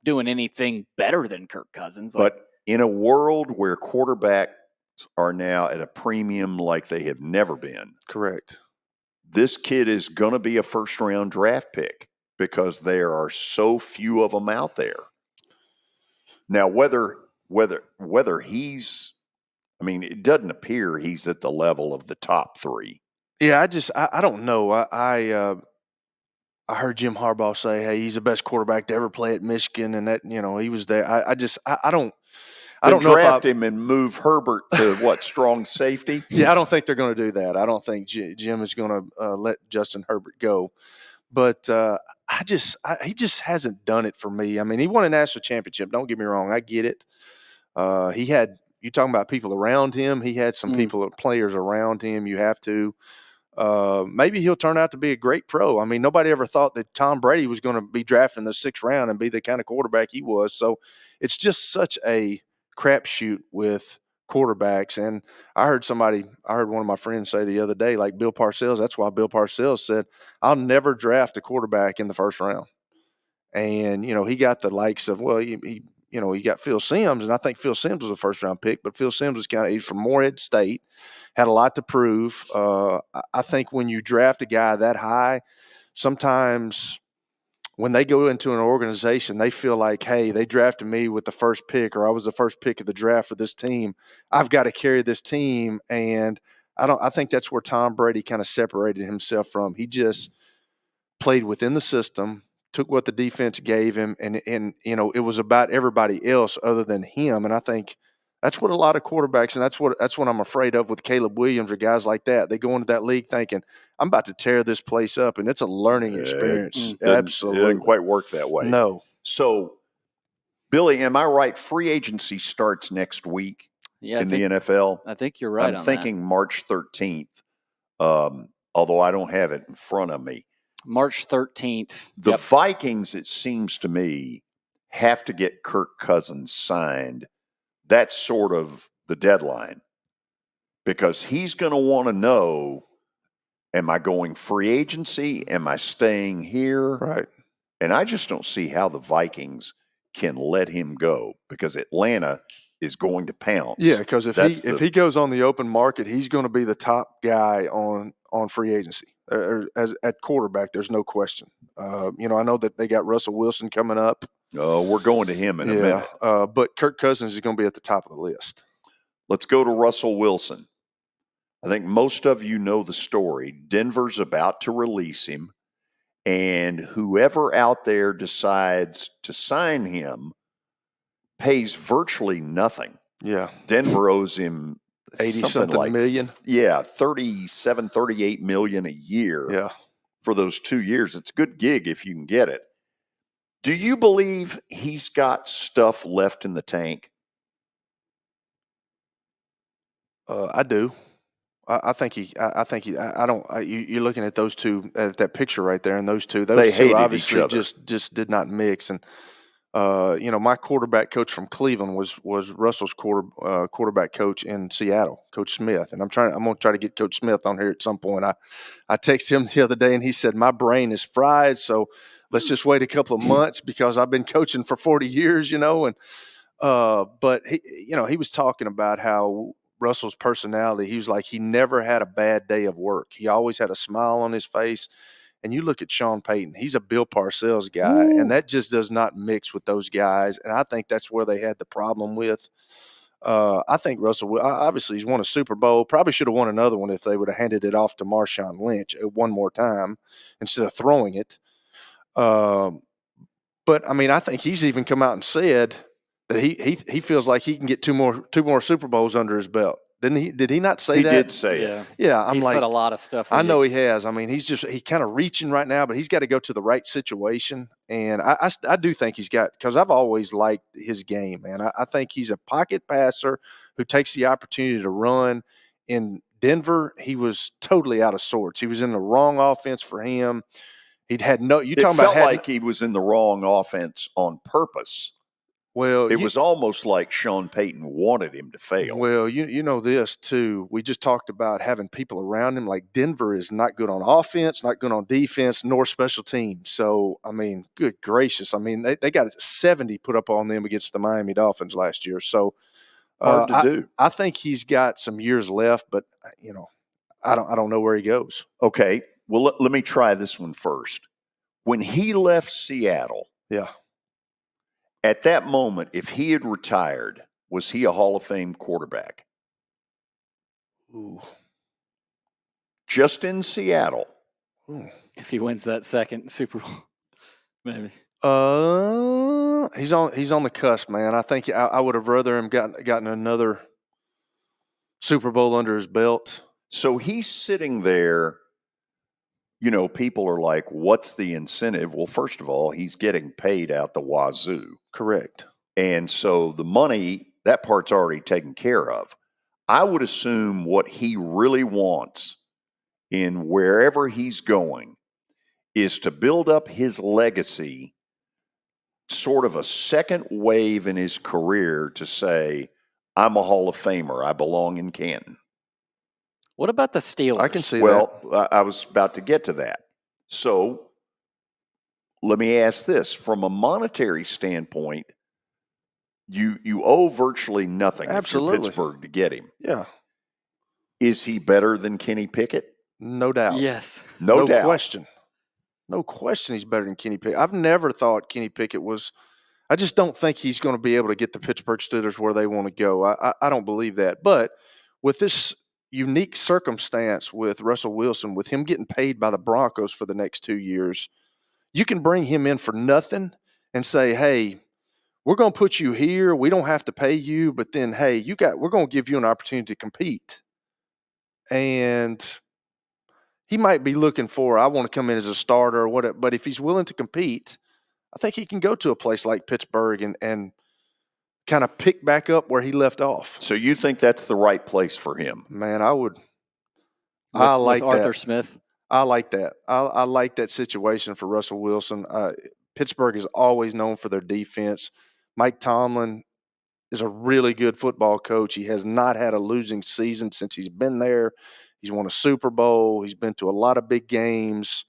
[SPEAKER 3] doing anything better than Kirk Cousins.
[SPEAKER 2] But in a world where quarterbacks are now at a premium like they have never been.
[SPEAKER 4] Correct.
[SPEAKER 2] This kid is going to be a first-round draft pick because there are so few of them out there. Now, whether he's, it doesn't appear he's at the level of the top three.
[SPEAKER 4] Yeah, I don't know. I heard Jim Harbaugh say, "Hey, he's the best quarterback to ever play at Michigan," and that he was there. I don't. I don't know
[SPEAKER 2] draft him and move Herbert to strong safety.
[SPEAKER 4] Yeah, I don't think they're going to do that. I don't think Jim is going to let Justin Herbert go. But he just hasn't done it for me. I mean, he won a national championship. Don't get me wrong. I get it. You talking about people around him. He had some players around him. You have to. Maybe he'll turn out to be a great pro. I mean, nobody ever thought that Tom Brady was going to be drafted in the 6th round and be the kind of quarterback he was. So it's just such a crapshoot with quarterbacks. And I heard one of my friends say the other day, like Bill Parcells, that's why Bill Parcells said, I'll never draft a quarterback in the 1st round. And, he got the likes of, he got Phil Simms, and I think Phil Simms was a 1st-round pick, but Phil Simms was he's from Morehead State, had a lot to prove. I think when you draft a guy that high, sometimes when they go into an organization, they feel like, hey, they drafted me with the 1st pick, or I was the 1st pick of the draft for this team. I've got to carry this team. And I think that's where Tom Brady kind of separated himself from. He just played within the system, took what the defense gave him, and it was about everybody else other than him. And I think that's what a lot of quarterbacks, and that's what I'm afraid of with Caleb Williams or guys like that. They go into that league thinking, I'm about to tear this place up, and it's a learning experience. Absolutely.
[SPEAKER 2] It doesn't quite work that way.
[SPEAKER 4] No.
[SPEAKER 2] So, Billy, am I right? Free agency starts next week in the NFL.
[SPEAKER 3] I think you're right.
[SPEAKER 2] I'm thinking March 13th, although I don't have it in front of me.
[SPEAKER 3] March 13th.
[SPEAKER 2] The Vikings, it seems to me, have to get Kirk Cousins signed. That's sort of the deadline because he's going to want to know, am I going free agency? Am I staying here?
[SPEAKER 4] Right.
[SPEAKER 2] And I just don't see how the Vikings can let him go because Atlanta is going to pounce.
[SPEAKER 4] Yeah, because if he goes on the open market, he's going to be the top guy on free agency at quarterback. There's no question. I know that they got Russell Wilson coming up.
[SPEAKER 2] We're going to him in a minute.
[SPEAKER 4] But Kirk Cousins is going to be at the top of the list.
[SPEAKER 2] Let's go to Russell Wilson. I think most of you know the story. Denver's about to release him, and whoever out there decides to sign him pays virtually nothing.
[SPEAKER 4] Yeah.
[SPEAKER 2] Denver owes him
[SPEAKER 4] 80-something million.
[SPEAKER 2] Yeah, 37, 38 million a year.
[SPEAKER 4] Yeah.
[SPEAKER 2] For those 2 years. It's a good gig if you can get it. Do you believe he's got stuff left in the tank?
[SPEAKER 4] I do. I think he. I think he. I don't. You're looking at those two, at that picture right there, and those two.
[SPEAKER 2] They hated
[SPEAKER 4] obviously
[SPEAKER 2] each other.
[SPEAKER 4] just did not mix. And my quarterback coach from Cleveland was Russell's quarterback coach in Seattle, Coach Smith. And I'm going to try to get Coach Smith on here at some point. I texted him the other day, and he said my brain is fried, so let's just wait a couple of months because I've been coaching for 40 years, and but he was talking about how Russell's personality, he was like, he never had a bad day of work. He always had a smile on his face. And you look at Sean Payton, he's a Bill Parcells guy, and that just does not mix with those guys. And I think that's where they had the problem with. I think Russell, obviously, he's won a Super Bowl. Probably should have won another one if they would have handed it off to Marshawn Lynch one more time instead of throwing it. But, I mean, I think he's even come out and said that he feels like he can get two more Super Bowls under his belt. Didn't he? Did he not say that?
[SPEAKER 2] He did say it.
[SPEAKER 4] Yeah,
[SPEAKER 3] he said a lot of stuff.
[SPEAKER 4] I know he has. I mean, he's kind of reaching right now, but he's got to go to the right situation. And I do think he's got, because I've always liked his game, man. I think he's a pocket passer who takes the opportunity to run. In Denver, he was totally out of sorts. He was in the wrong offense for him. He'd had no.
[SPEAKER 2] It felt like he was in the wrong offense on purpose.
[SPEAKER 4] Well,
[SPEAKER 2] it was almost like Sean Payton wanted him to fail.
[SPEAKER 4] Well, you know this too. We just talked about having people around him. Like Denver is not good on offense, not good on defense, nor special teams. So, I mean, good gracious. I mean, they got 70 put up on them against the Miami Dolphins last year. So
[SPEAKER 2] hard to do.
[SPEAKER 4] I think he's got some years left, but I don't know where he goes.
[SPEAKER 2] Okay. Well, let me try this one first. When he left Seattle, at that moment, if he had retired, was he a Hall of Fame quarterback?
[SPEAKER 4] Ooh.
[SPEAKER 2] Just in Seattle.
[SPEAKER 4] Ooh.
[SPEAKER 3] If he wins that second Super Bowl, maybe.
[SPEAKER 4] He's on the cusp, man. I think I would have rather him gotten another Super Bowl under his belt.
[SPEAKER 2] So he's sitting there. People are like, what's the incentive? Well, first of all, he's getting paid out the wazoo.
[SPEAKER 4] Correct.
[SPEAKER 2] And so the money, that part's already taken care of. I would assume what he really wants in wherever he's going is to build up his legacy, sort of a second wave in his career to say, I'm a Hall of Famer. I belong in Canton.
[SPEAKER 3] What about the Steelers?
[SPEAKER 4] I can see that.
[SPEAKER 2] Well, I was about to get to that. So let me ask this. From a monetary standpoint, you owe virtually nothing if you're Pittsburgh to get him.
[SPEAKER 4] Yeah.
[SPEAKER 2] Is he better than Kenny Pickett?
[SPEAKER 4] No doubt.
[SPEAKER 3] Yes.
[SPEAKER 2] No doubt.
[SPEAKER 4] Question. No question he's better than Kenny Pickett. I've never thought Kenny Pickett was – I just don't think he's going to be able to get the Pittsburgh Steelers where they want to go. I don't believe that. But with this – unique circumstance with Russell Wilson, with him getting paid by the Broncos for the next 2 years, you can bring him in for nothing and say, hey, we're going to put you here. We don't have to pay you, but then, hey, we're going to give you an opportunity to compete. And he might be looking for, I want to come in as a starter or whatever, but if he's willing to compete, I think he can go to a place like Pittsburgh and kind of pick back up where he left off.
[SPEAKER 2] So you think that's the right place for him?
[SPEAKER 4] Man, I would. I like
[SPEAKER 3] with Arthur
[SPEAKER 4] that.
[SPEAKER 3] Smith.
[SPEAKER 4] I like that. I like that situation for Russell Wilson. Pittsburgh is always known for their defense. Mike Tomlin is a really good football coach. He has not had a losing season since he's been there. He's won a Super Bowl. He's been to a lot of big games.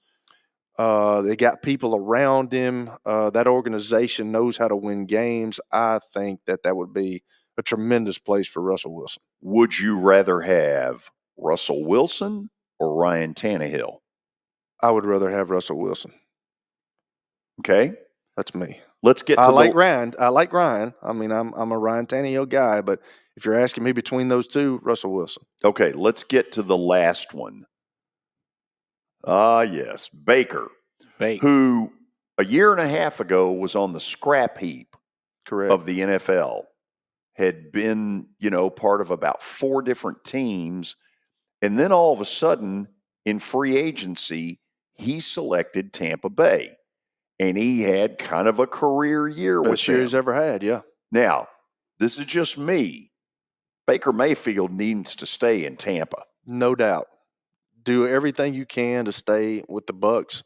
[SPEAKER 4] They got people around him. That organization knows how to win games. I think that would be a tremendous place for Russell Wilson.
[SPEAKER 2] Would you rather have Russell Wilson or Ryan Tannehill?
[SPEAKER 4] I would rather have Russell Wilson.
[SPEAKER 2] Okay.
[SPEAKER 4] That's me.
[SPEAKER 2] Let's get to
[SPEAKER 4] Ryan. I like Ryan. I mean, I'm a Ryan Tannehill guy, but if you're asking me between those two, Russell Wilson.
[SPEAKER 2] Okay, let's get to the last one. Yes, Baker, who a year and a half ago was on the scrap heap of the NFL, had been, part of about 4 different teams. And then all of a sudden in free agency, he selected Tampa Bay. And he had kind of a career year with them.
[SPEAKER 4] Best year he's ever had, yeah.
[SPEAKER 2] Now, this is just me. Baker Mayfield needs to stay in Tampa.
[SPEAKER 4] No doubt. Do everything you can to stay with the Bucs,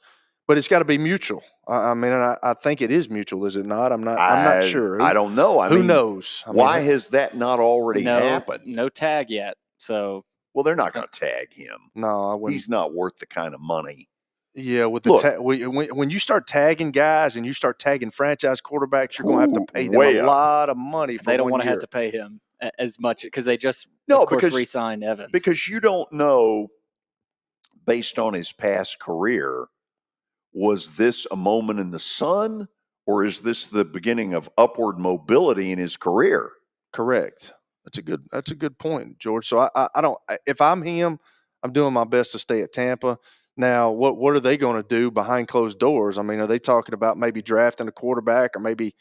[SPEAKER 4] but it's got to be mutual. I think it is mutual, is it not? I'm not sure.
[SPEAKER 2] I don't know.
[SPEAKER 4] Who knows?
[SPEAKER 2] Why has that not already happened?
[SPEAKER 3] No tag yet. So
[SPEAKER 2] well, they're not going to tag him.
[SPEAKER 4] No, I wouldn't.
[SPEAKER 2] He's not worth the kind of money.
[SPEAKER 4] Yeah, with the when you start tagging guys and you start tagging franchise quarterbacks, you're going to have to pay them a lot of money.
[SPEAKER 3] They don't want to have to pay him as much because they just of course re-signed Evans.
[SPEAKER 2] Because you don't know, based on his past career, was this a moment in the sun, or is this the beginning of upward mobility in his career?
[SPEAKER 4] Correct. That's a good point, George. So I don't. If I'm him, I'm doing my best to stay at Tampa. Now, what are they going to do behind closed doors? I mean, are they talking about maybe drafting a quarterback, or maybe,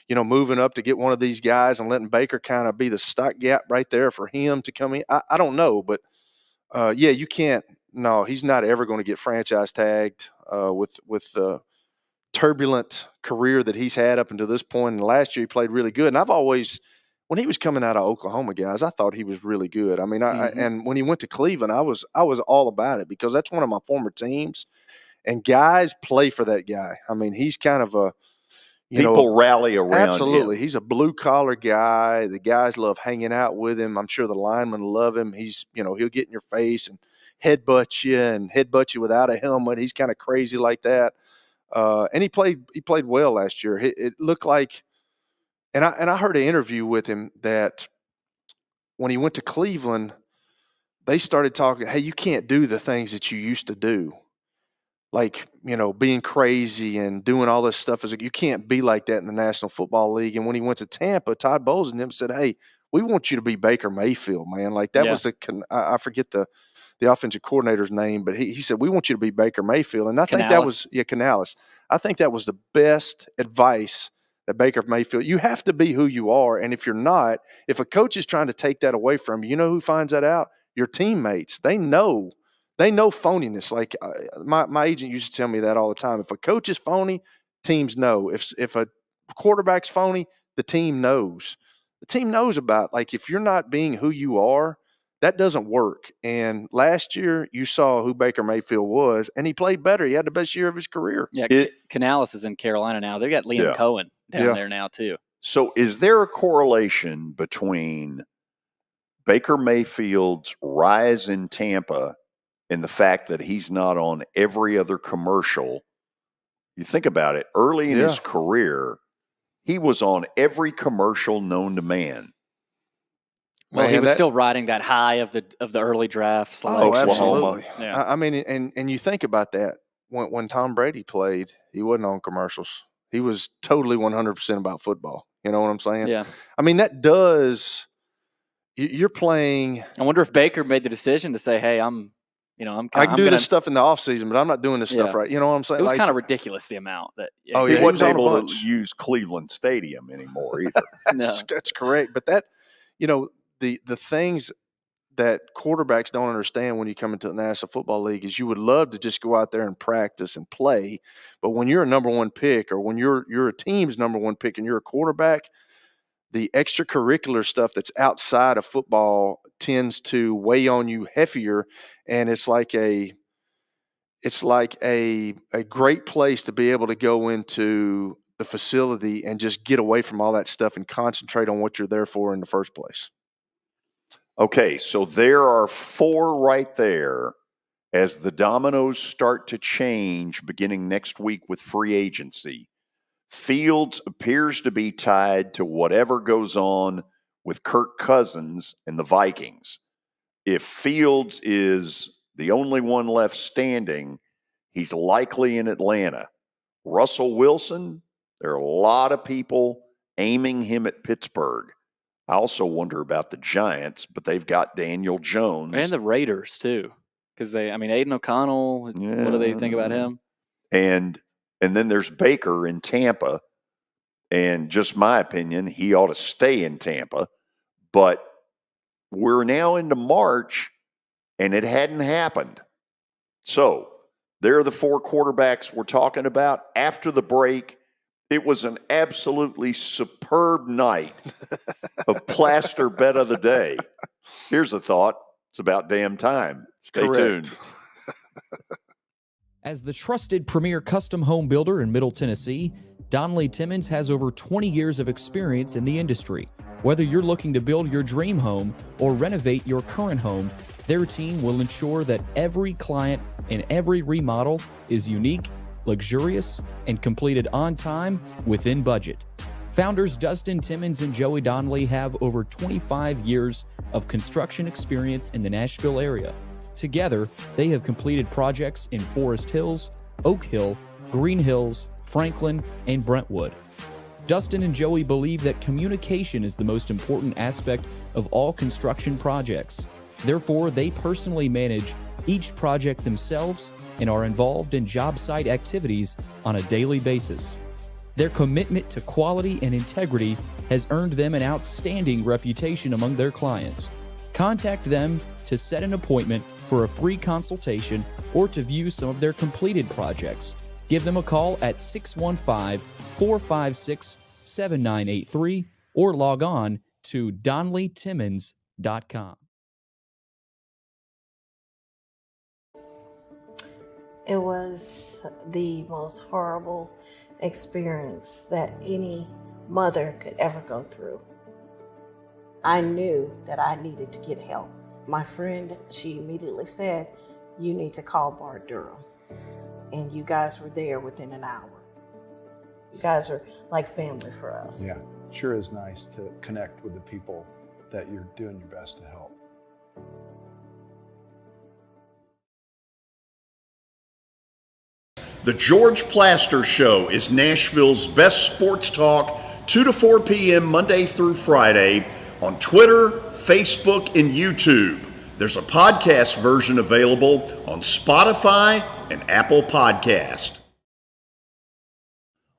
[SPEAKER 4] moving up to get one of these guys and letting Baker kind of be the stopgap right there for him to come in? I don't know, but you can't. No, he's not ever going to get franchise tagged with the turbulent career that he's had up until this point. And last year he played really good. And I've always, when he was coming out of Oklahoma, guys, I thought he was really good. I mean, and when he went to Cleveland, I was all about it because that's one of my former teams, and guys play for that guy. I mean, he's kind of a
[SPEAKER 2] people rally around.
[SPEAKER 4] Absolutely,
[SPEAKER 2] him.
[SPEAKER 4] He's a blue collar guy. The guys love hanging out with him. I'm sure the linemen love him. He's he'll get in your face and headbutt you without a helmet. He's kind of crazy like that. And he played well last year. It looked like. And I heard an interview with him that when he went to Cleveland, they started talking, hey, you can't do the things that you used to do. Like, being crazy and doing all this stuff. You can't be like that in the National Football League. And when he went to Tampa, Todd Bowles and him said, hey, we want you to be Baker Mayfield, man. Like that was I forget the offensive coordinator's name, but he said, we want you to be Baker Mayfield. And I think that was, Canales. I think that was the best advice that Baker Mayfield, you have to be who you are. And if you're not, if a coach is trying to take that away from you, who finds that out? Your teammates. They know phoniness. Like my agent used to tell me that all the time. If a coach is phony, teams know. If a quarterback's phony, the team knows. The team knows about, like, if you're not being who you are, that doesn't work. And last year, you saw who Baker Mayfield was, and he played better. He had the best year of his career.
[SPEAKER 3] Yeah, Canales is in Carolina now. They've got Liam Cohen down there now, too.
[SPEAKER 2] So is there a correlation between Baker Mayfield's rise in Tampa and the fact that he's not on every other commercial? You think about it, early in his career, he was on every commercial known to man.
[SPEAKER 3] Well, he was still riding that high of the early drafts.
[SPEAKER 4] Oh, absolutely. Yeah. I mean, and you think about that. When Tom Brady played, he wasn't on commercials. He was totally 100% about football. You know what I'm saying?
[SPEAKER 3] Yeah.
[SPEAKER 4] I mean, that does. You're playing.
[SPEAKER 3] I wonder if Baker made the decision to say, "Hey, I can
[SPEAKER 4] do this stuff in the offseason, but I'm not doing this stuff right." You know what I'm saying?
[SPEAKER 3] It was kind of ridiculous, the amount that.
[SPEAKER 2] Yeah, he wasn't able to use Cleveland Stadium anymore either.
[SPEAKER 4] That's correct. But that, the things that quarterbacks don't understand when you come into the National Football League is you would love to just go out there and practice and play, but when you're a number one pick, or when you're a team's number one pick and you're a quarterback, the extracurricular stuff that's outside of football tends to weigh on you heavier, and it's like a great place to be able to go into the facility and just get away from all that stuff and concentrate on what you're there for in the first place.
[SPEAKER 2] Okay, so there are 4 right there as the dominoes start to change beginning next week with free agency. Fields appears to be tied to whatever goes on with Kirk Cousins and the Vikings. If Fields is the only one left standing, he's likely in Atlanta. Russell Wilson, there are a lot of people aiming him at Pittsburgh. I also wonder about the Giants, but they've got Daniel Jones.
[SPEAKER 3] And the Raiders, too. Because Aiden O'Connell, what do they think about him?
[SPEAKER 2] And then there's Baker in Tampa. And just my opinion, he ought to stay in Tampa. But we're now into March, and it hadn't happened. So there are the 4 quarterbacks we're talking about. After the break, It was an absolutely superb night of Plaster Bet of the Day. Here's a thought. It's about damn time. Stay tuned.
[SPEAKER 7] As the trusted premier custom home builder in Middle Tennessee, Donnelly Timmons has over 20 years of experience in the industry. Whether you're looking to build your dream home or renovate your current home, their team will ensure that every client and every remodel is unique, luxurious, and completed on time within budget. Founders Dustin Timmons and Joey Donnelly have over 25 years of construction experience in the Nashville area. Together, they have completed projects in Forest Hills, Oak Hill, Green Hills, Franklin, and Brentwood. Dustin and Joey believe that communication is the most important aspect of all construction projects. Therefore, they personally manage each project themselves and are involved in job site activities on a daily basis. Their commitment to quality and integrity has earned them an outstanding reputation among their clients. Contact them to set an appointment for a free consultation or to view some of their completed projects. Give them a call at 615-456-7983 or log on to DonnellyTimmons.com.
[SPEAKER 5] It was the most horrible experience that any mother could ever go through. I knew that I needed to get help. My friend, she immediately said, "You need to call Bart Durham." And you guys were there within an hour. You guys are like family for us.
[SPEAKER 6] Yeah, sure is nice to connect with the people that you're doing your best to help.
[SPEAKER 11] The George Plaster Show is Nashville's best sports talk, 2 to 4 p.m. Monday through Friday on Twitter, Facebook, and YouTube. There's a podcast version available on Spotify and Apple Podcast.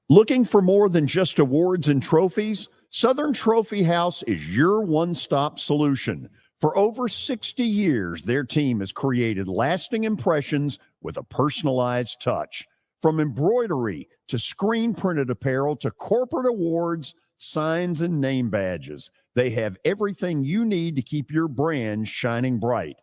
[SPEAKER 12] Looking for more than just awards and trophies? Southern Trophy House is your one-stop solution. For over 60 years, their team has created lasting impressions with a personalized touch. From embroidery to screen-printed apparel to corporate awards, signs, and name badges, they have everything you need to keep your brand shining bright.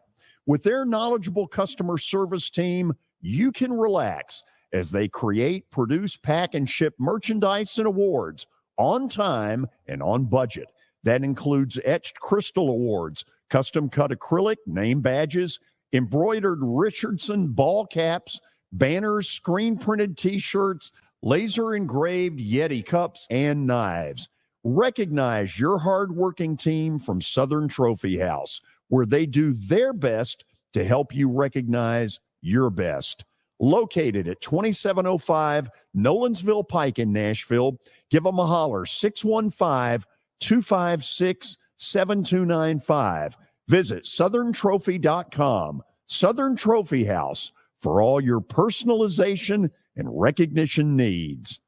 [SPEAKER 12] With their knowledgeable customer service team, you can relax as they create, produce, pack, and ship merchandise and awards on time and on budget. That includes etched crystal awards, custom-cut acrylic name badges, embroidered Richardson ball caps, banners, screen-printed T-shirts, laser-engraved Yeti cups, and knives. Recognize your hard-working team from Southern Trophy House, where they do their best to help you recognize your best. Located at 2705 Nolensville Pike in Nashville, give them a holler, 615-256-7295. Visit southerntrophy.com. Southern Trophy House, for all your personalization and recognition needs.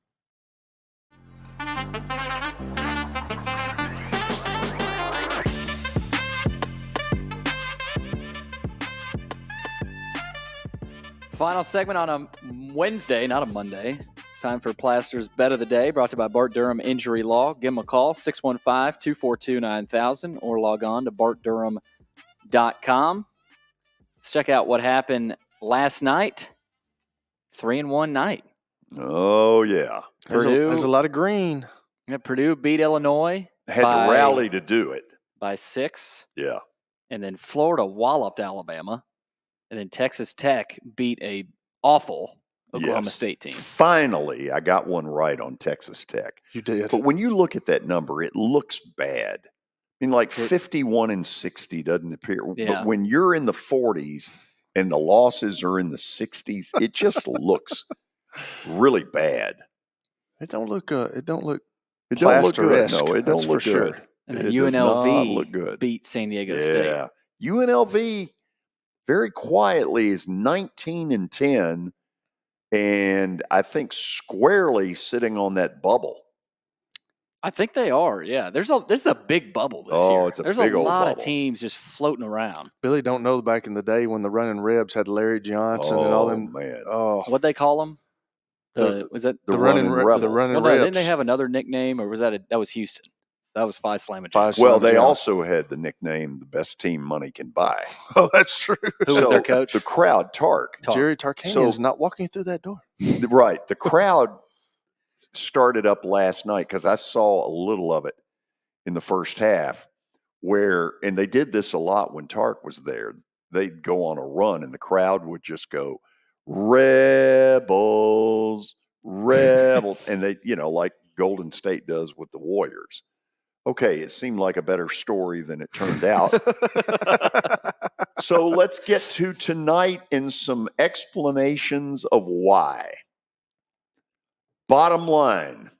[SPEAKER 3] Final segment on a Wednesday, not a Monday. It's time for Plaster's Bet of the Day, brought to you by Bart Durham Injury Law. Give them a call, 615-242-9000, or log on to bartdurham.com. Let's check out what happened last night. 3-1 night.
[SPEAKER 2] Oh, yeah.
[SPEAKER 3] Purdue.
[SPEAKER 4] There's a lot of green.
[SPEAKER 3] Yeah, Purdue beat Illinois.
[SPEAKER 2] Had to rally to do it.
[SPEAKER 3] By 6.
[SPEAKER 2] Yeah.
[SPEAKER 3] And then Florida walloped Alabama. And then Texas Tech beat a awful Oklahoma State team.
[SPEAKER 2] Finally, I got one right on Texas Tech.
[SPEAKER 4] You did.
[SPEAKER 2] But when you look at that number, it looks bad. I mean, like 51-60 doesn't appear.
[SPEAKER 3] Yeah.
[SPEAKER 2] But when you're in the 40s and the losses are in the 60s, it just looks really bad.
[SPEAKER 4] It don't look good.
[SPEAKER 2] It don't look good. No, it don't look good.
[SPEAKER 3] And then
[SPEAKER 2] It does not look
[SPEAKER 3] UNLV
[SPEAKER 2] good.
[SPEAKER 3] beat San Diego State.
[SPEAKER 2] Yeah. UNLV very quietly is 19-10, and I think squarely sitting on that bubble.
[SPEAKER 3] I think they are. Yeah, this is a big bubble this year.
[SPEAKER 2] Oh, it's a
[SPEAKER 3] There's
[SPEAKER 2] big
[SPEAKER 3] a
[SPEAKER 2] old
[SPEAKER 3] lot
[SPEAKER 2] bubble.
[SPEAKER 3] of teams just floating around.
[SPEAKER 4] Billy don't know back in the day when the running Rebs had Larry Johnson and all them.
[SPEAKER 2] Man.
[SPEAKER 4] Oh,
[SPEAKER 3] What'd they call them? Was that
[SPEAKER 2] the running Rebels?
[SPEAKER 4] The running
[SPEAKER 3] well, no,
[SPEAKER 4] Rebs.
[SPEAKER 3] didn't they have another nickname, or was that was Houston? That was Phi Slamma Jam.
[SPEAKER 2] Well, they also had the nickname "the best team money can buy."
[SPEAKER 4] Oh, that's true.
[SPEAKER 3] Who was their coach?
[SPEAKER 2] The crowd, Tark.
[SPEAKER 4] Jerry Tarkanian's not walking through that door.
[SPEAKER 2] Right. The crowd started up last night because I saw a little of it in the first half and they did this a lot when Tark was there. They'd go on a run and the crowd would just go, Rebels, Rebels. And they, like Golden State does with the Warriors. Okay, it seemed like a better story than it turned out. So let's get to tonight in some explanations of why. Bottom line,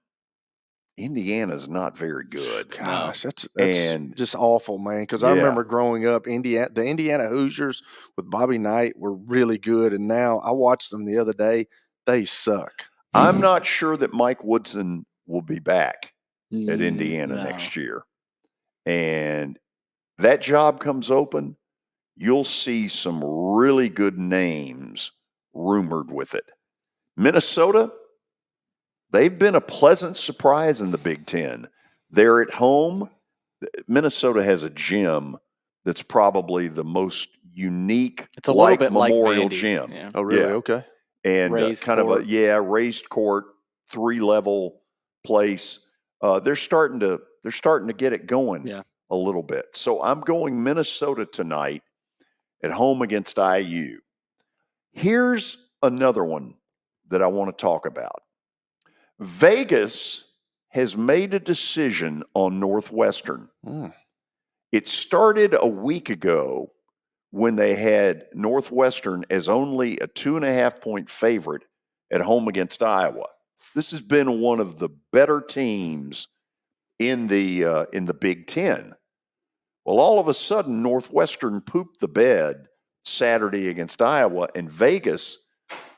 [SPEAKER 2] Indiana's not very good.
[SPEAKER 4] Gosh, that's just awful, man. Because I remember growing up, the Indiana Hoosiers with Bobby Knight were really good, and now I watched them the other day. They suck.
[SPEAKER 2] I'm not sure that Mike Woodson will be back at Indiana next year. And that job comes open, you'll see some really good names rumored with it. Minnesota, they've been a pleasant surprise in the Big Ten. They're at home. Minnesota has a gym that's probably the most unique,
[SPEAKER 3] it's a little bit
[SPEAKER 2] Memorial
[SPEAKER 3] like Vandy.
[SPEAKER 2] Gym.
[SPEAKER 3] Yeah.
[SPEAKER 4] Oh, really? Yeah. Okay.
[SPEAKER 2] And kind of raised court, 3-level place. They're starting to get it going a little bit. So I'm going Minnesota tonight at home against IU. Here's another one that I want to talk about. Vegas has made a decision on Northwestern. It started a week ago when they had Northwestern as only a 2.5-point favorite at home against Iowa. This has been one of the better teams in the Big Ten. Well, all of a sudden, Northwestern pooped the bed Saturday against Iowa, and Vegas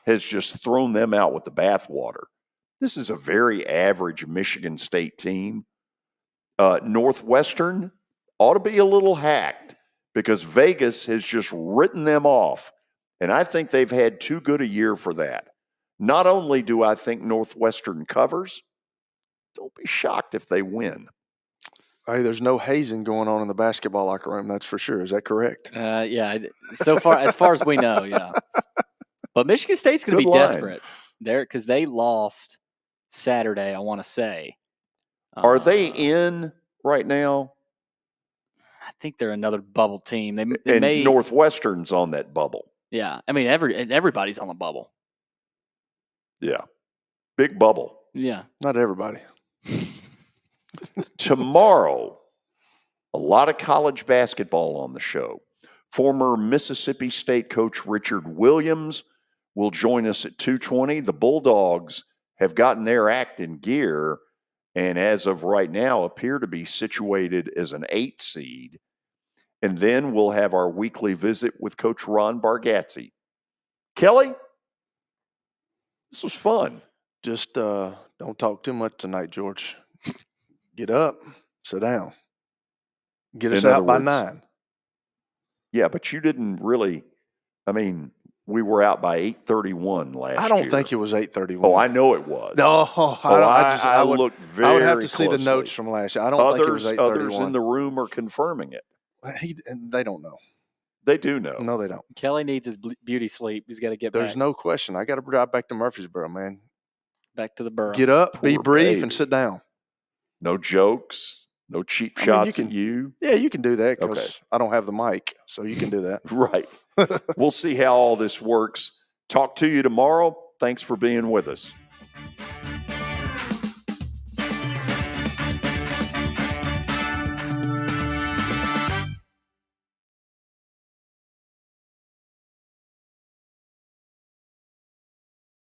[SPEAKER 2] has just thrown them out with the bathwater. This is a very average Michigan State team. Northwestern ought to be a little hacked because Vegas has just written them off, and I think they've had too good a year for that. Not only do I think Northwestern covers, don't be shocked if they win.
[SPEAKER 4] Hey, there's no hazing going on in the basketball locker room, that's for sure. Is that correct?
[SPEAKER 3] Yeah. So far, as far as we know, yeah. But Michigan State's going to be desperate there because they lost Saturday, I want to say.
[SPEAKER 2] Are they in right now?
[SPEAKER 3] I think they're another bubble team.
[SPEAKER 2] And Northwestern's on that bubble.
[SPEAKER 3] Yeah. I mean, everybody's on the bubble.
[SPEAKER 2] Yeah. Big bubble.
[SPEAKER 3] Yeah.
[SPEAKER 4] Not everybody.
[SPEAKER 2] Tomorrow, a lot of college basketball on the show. Former Mississippi State coach Richard Williams will join us at 2:20. The Bulldogs have gotten their act in gear and as of right now appear to be situated as an 8 seed. And then we'll have our weekly visit with Coach Ron Bargatze. Kelly, this was fun.
[SPEAKER 4] Just don't talk too much tonight, George. Get up, sit down. Get us out by 9.
[SPEAKER 2] Yeah, but you didn't really. I mean, we were out by 8:31 last year.
[SPEAKER 4] I don't think it was 8:31.
[SPEAKER 2] Oh, I know it was.
[SPEAKER 4] No, I would
[SPEAKER 2] looked very
[SPEAKER 4] I would have to
[SPEAKER 2] closely.
[SPEAKER 4] see the notes from last year. I don't think it was 8:31.
[SPEAKER 2] Others in the room are confirming it.
[SPEAKER 4] They don't know.
[SPEAKER 2] They do know.
[SPEAKER 4] No, they don't.
[SPEAKER 3] Kelly needs his beauty sleep. He's got to get back.
[SPEAKER 4] There's no question. I got to drive back to Murfreesboro, man.
[SPEAKER 3] Back to the borough.
[SPEAKER 4] Get up,
[SPEAKER 2] Poor
[SPEAKER 4] be brief,
[SPEAKER 2] baby.
[SPEAKER 4] And sit down.
[SPEAKER 2] No jokes, no cheap shots at you.
[SPEAKER 4] Yeah, you can do that because I don't have the mic, so you can do that.
[SPEAKER 2] Right. We'll see how all this works. Talk to you tomorrow. Thanks for being with us.